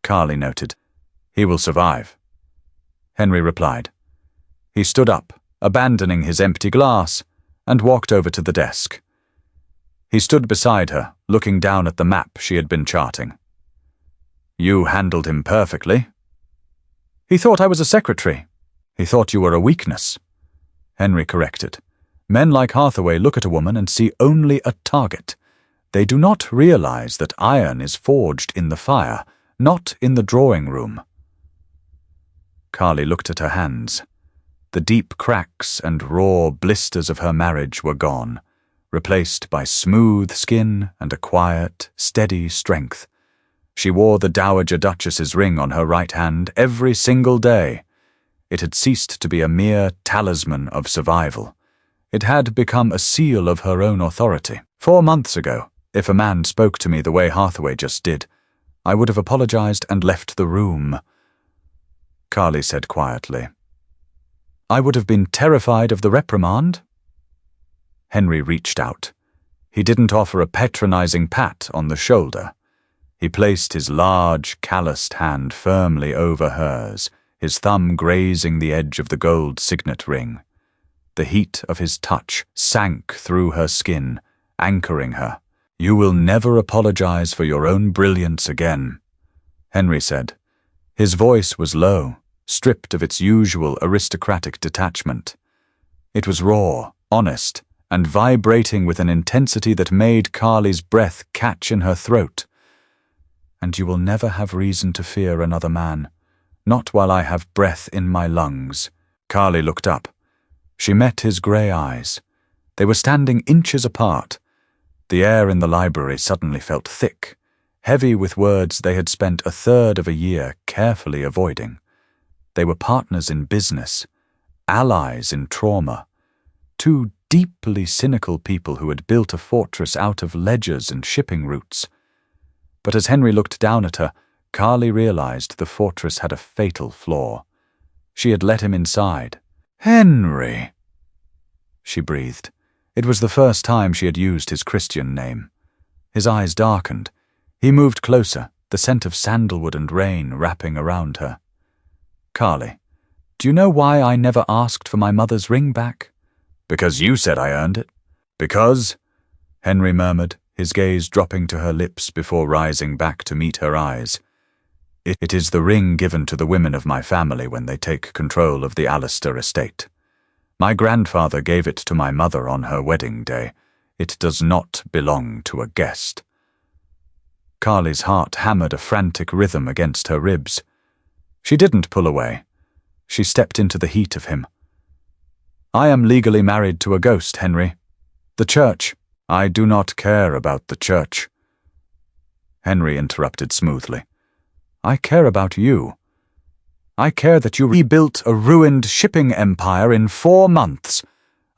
Carly noted. "He will survive," Henry replied. He stood up, abandoning his empty glass, and walked over to the desk. He stood beside her, looking down at the map she had been charting. "You handled him perfectly." "He thought I was a secretary. He thought you were a weakness," Henry corrected. "Men like Hathaway look at a woman and see only a target. They do not realize that iron is forged in the fire, not in the drawing room." Carly looked at her hands. The deep cracks and raw blisters of her marriage were gone, replaced by smooth skin and a quiet, steady strength. She wore the Dowager Duchess's ring on her right hand every single day. It had ceased to be a mere talisman of survival. It had become a seal of her own authority. 4 months ago, if a man spoke to me the way Hathaway just did, I would have apologized and left the room. Carly said quietly. "I would have been terrified of the reprimand." Henry reached out. He didn't offer a patronizing pat on the shoulder. He placed his large, calloused hand firmly over hers, his thumb grazing the edge of the gold signet ring. The heat of his touch sank through her skin, anchoring her. "You will never apologize for your own brilliance again," Henry said. His voice was low, stripped of its usual aristocratic detachment. It was raw, honest, and vibrating with an intensity that made Carly's breath catch in her throat. "And you will never have reason to fear another man, not while I have breath in my lungs." Carly looked up. She met his grey eyes. They were standing inches apart. The air in the library suddenly felt thick, heavy with words they had spent a third of a year carefully avoiding. They were partners in business, allies in trauma, two deeply cynical people who had built a fortress out of ledgers and shipping routes. But as Henry looked down at her, Carly realized the fortress had a fatal flaw. She had let him inside. "Henry," she breathed. It was the first time she had used his Christian name. His eyes darkened. He moved closer, the scent of sandalwood and rain wrapping around her. "Carly, do you know why I never asked for my mother's ring back?" "Because you said I earned it." "Because," Henry murmured, his gaze dropping to her lips before rising back to meet her eyes. It is the ring given to the women of my family when they take control of the Alistair estate. My grandfather gave it to my mother on her wedding day. It does not belong to a guest." Carly's heart hammered a frantic rhythm against her ribs. She didn't pull away. She stepped into the heat of him. I am legally married to a ghost, Henry. The church. I do not care about the church. Henry interrupted smoothly. I care about you. I care that you rebuilt a ruined shipping empire in 4 months.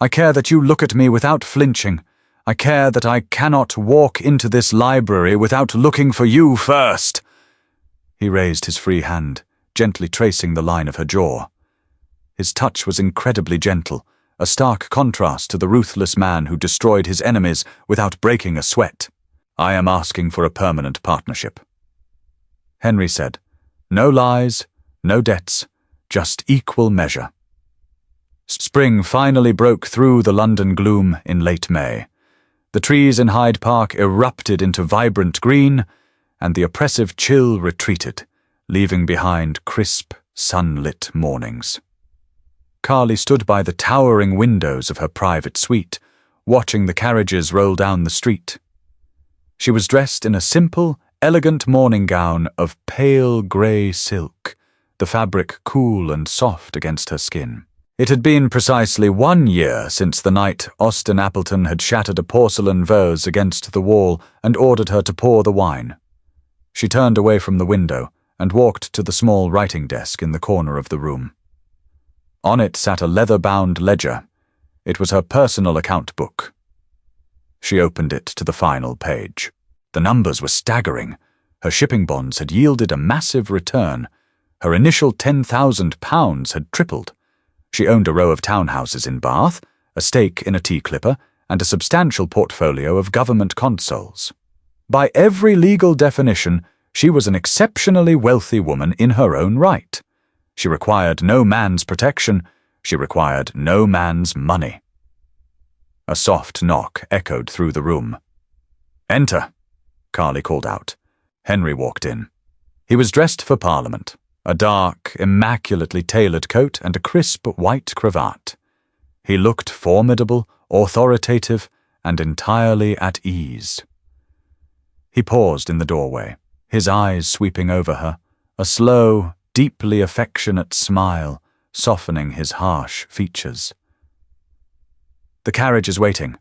I care that you look at me without flinching. I care that I cannot walk into this library without looking for you first. He raised his free hand, gently tracing the line of her jaw. His touch was incredibly gentle, a stark contrast to the ruthless man who destroyed his enemies without breaking a sweat. I am asking for a permanent partnership. Henry said, no lies, no debts, just equal measure. Spring finally broke through the London gloom in late May. The trees in Hyde Park erupted into vibrant green, and the oppressive chill retreated, leaving behind crisp, sunlit mornings. Carly stood by the towering windows of her private suite, watching the carriages roll down the street. She was dressed in a simple, elegant morning gown of pale grey silk, the fabric cool and soft against her skin. It had been precisely 1 year since the night Austin Appleton had shattered a porcelain vase against the wall and ordered her to pour the wine. She turned away from the window and walked to the small writing desk in the corner of the room. On it sat a leather-bound ledger. It was her personal account book. She opened it to the final page. The numbers were staggering. Her shipping bonds had yielded a massive return. Her initial £10,000 had tripled. She owned a row of townhouses in Bath, a stake in a tea clipper, and a substantial portfolio of government consols. By every legal definition, she was an exceptionally wealthy woman in her own right. She required no man's protection. She required no man's money. A soft knock echoed through the room. Enter, Carly called out. Henry walked in. He was dressed for Parliament, a dark, immaculately tailored coat and a crisp white cravat. He looked formidable, authoritative, and entirely at ease. He paused in the doorway, his eyes sweeping over her, a slow, deeply affectionate smile softening his harsh features. The carriage is waiting,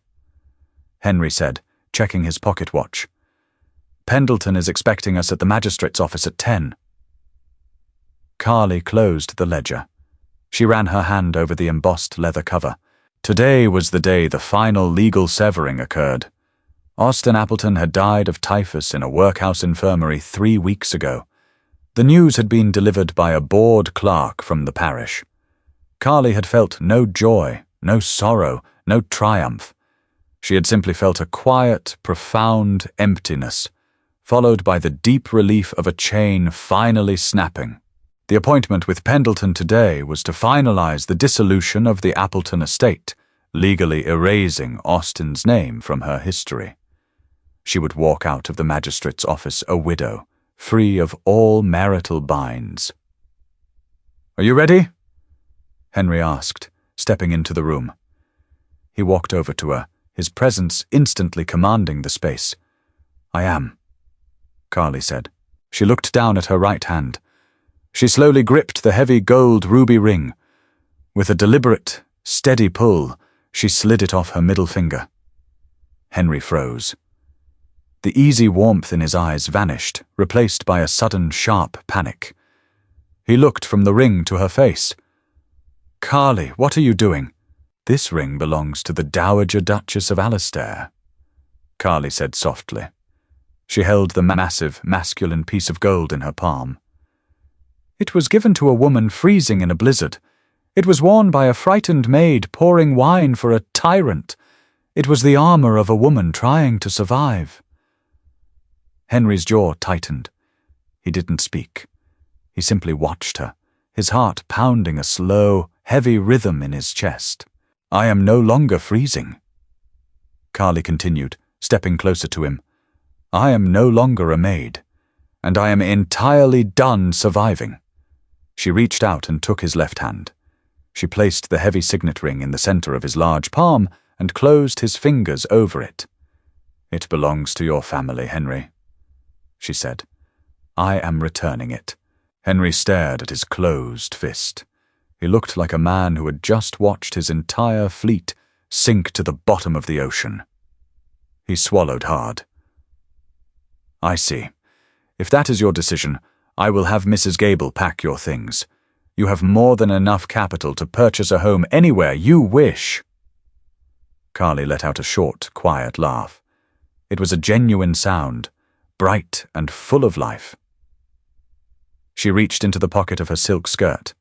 Henry said, checking his pocket watch. Pendleton is expecting us at the magistrate's office at 10. Carly closed the ledger. She ran her hand over the embossed leather cover. Today was the day the final legal severing occurred. Austin Appleton had died of typhus in a workhouse infirmary 3 weeks ago. The news had been delivered by a bored clerk from the parish. Carly had felt no joy, no sorrow, no triumph. She had simply felt a quiet, profound emptiness, followed by the deep relief of a chain finally snapping. The appointment with Pendleton today was to finalize the dissolution of the Appleton estate, legally erasing Austin's name from her history. She would walk out of the magistrate's office a widow, free of all marital binds. "Are you ready?" Henry asked, stepping into the room. He walked over to her, his presence instantly commanding the space. "I am," Carly said. She looked down at her right hand. She slowly gripped the heavy gold ruby ring. With a deliberate, steady pull, she slid it off her middle finger. Henry froze. The easy warmth in his eyes vanished, replaced by a sudden, sharp panic. He looked from the ring to her face. "Carly, what are you doing?" "This ring belongs to the Dowager Duchess of Alastair," Carly said softly. She held the massive, masculine piece of gold in her palm. "It was given to a woman freezing in a blizzard. It was worn by a frightened maid pouring wine for a tyrant. It was the armor of a woman trying to survive." Henry's jaw tightened. He didn't speak. He simply watched her, his heart pounding a slow, heavy rhythm in his chest. "I am no longer freezing," Carly continued, stepping closer to him. "I am no longer a maid, and I am entirely done surviving." She reached out and took his left hand. She placed the heavy signet ring in the center of his large palm and closed his fingers over it. "It belongs to your family, Henry," she said. "I am returning it." Henry stared at his closed fist. He looked like a man who had just watched his entire fleet sink to the bottom of the ocean. He swallowed hard. I see. If that is your decision, I will have Mrs. Gable pack your things. You have more than enough capital to purchase a home anywhere you wish. Carly let out a short, quiet laugh. It was a genuine sound, bright and full of life. She reached into the pocket of her silk skirt.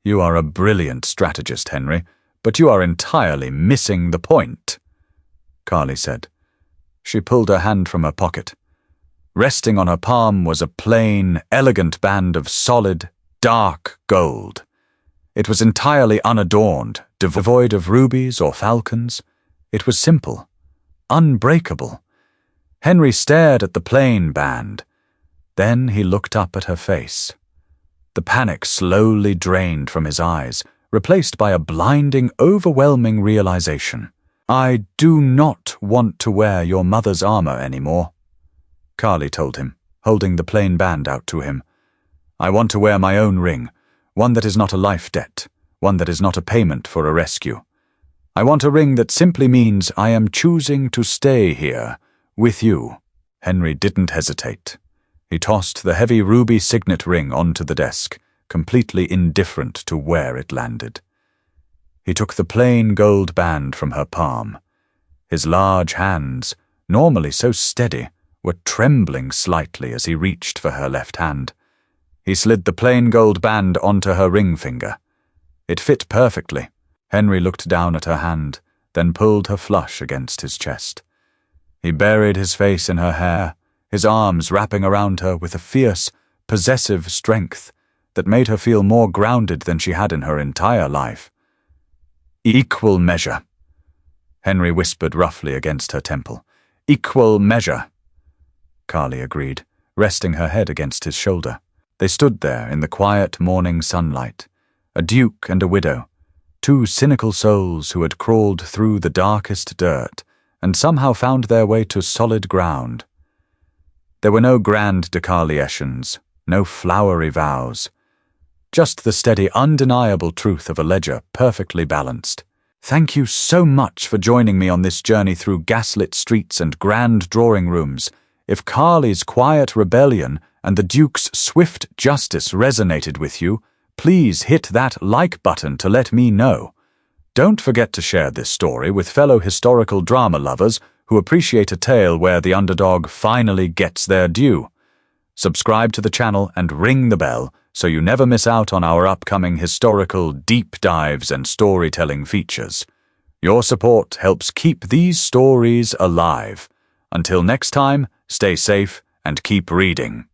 You are a brilliant strategist, Henry, but you are entirely missing the point, Carly said. She pulled her hand from her pocket. Resting on her palm was a plain, elegant band of solid, dark gold. It was entirely unadorned, devoid of rubies or falcons. It was simple, unbreakable. Henry stared at the plain band. Then he looked up at her face. The panic slowly drained from his eyes, replaced by a blinding, overwhelming realization. I do not want to wear your mother's armor anymore, Carly told him, holding the plain band out to him. I want to wear my own ring, one that is not a life debt, one that is not a payment for a rescue. I want a ring that simply means I am choosing to stay here, with you. Henry didn't hesitate. He tossed the heavy ruby signet ring onto the desk, completely indifferent to where it landed. He took the plain gold band from her palm. His large hands, normally so steady, were trembling slightly as he reached for her left hand. He slid the plain gold band onto her ring finger. It fit perfectly. Henry looked down at her hand, then pulled her flush against his chest. He buried his face in her hair, his arms wrapping around her with a fierce, possessive strength that made her feel more grounded than she had in her entire life. Equal measure, Henry whispered roughly against her temple. Equal measure, Carly agreed, resting her head against his shoulder. They stood there in the quiet morning sunlight, a duke and a widow, two cynical souls who had crawled through the darkest dirt and somehow found their way to solid ground. There were no grand decaliations, no flowery vows, just the steady, undeniable truth of a ledger perfectly balanced. Thank you so much for joining me on this journey through gaslit streets and grand drawing rooms. If Carly's quiet rebellion and the Duke's swift justice resonated with you, please hit that like button to let me know. Don't forget to share this story with fellow historical drama lovers who appreciate a tale where the underdog finally gets their due. Subscribe to the channel and ring the bell so you never miss out on our upcoming historical deep dives and storytelling features. Your support helps keep these stories alive. Until next time, stay safe and keep reading.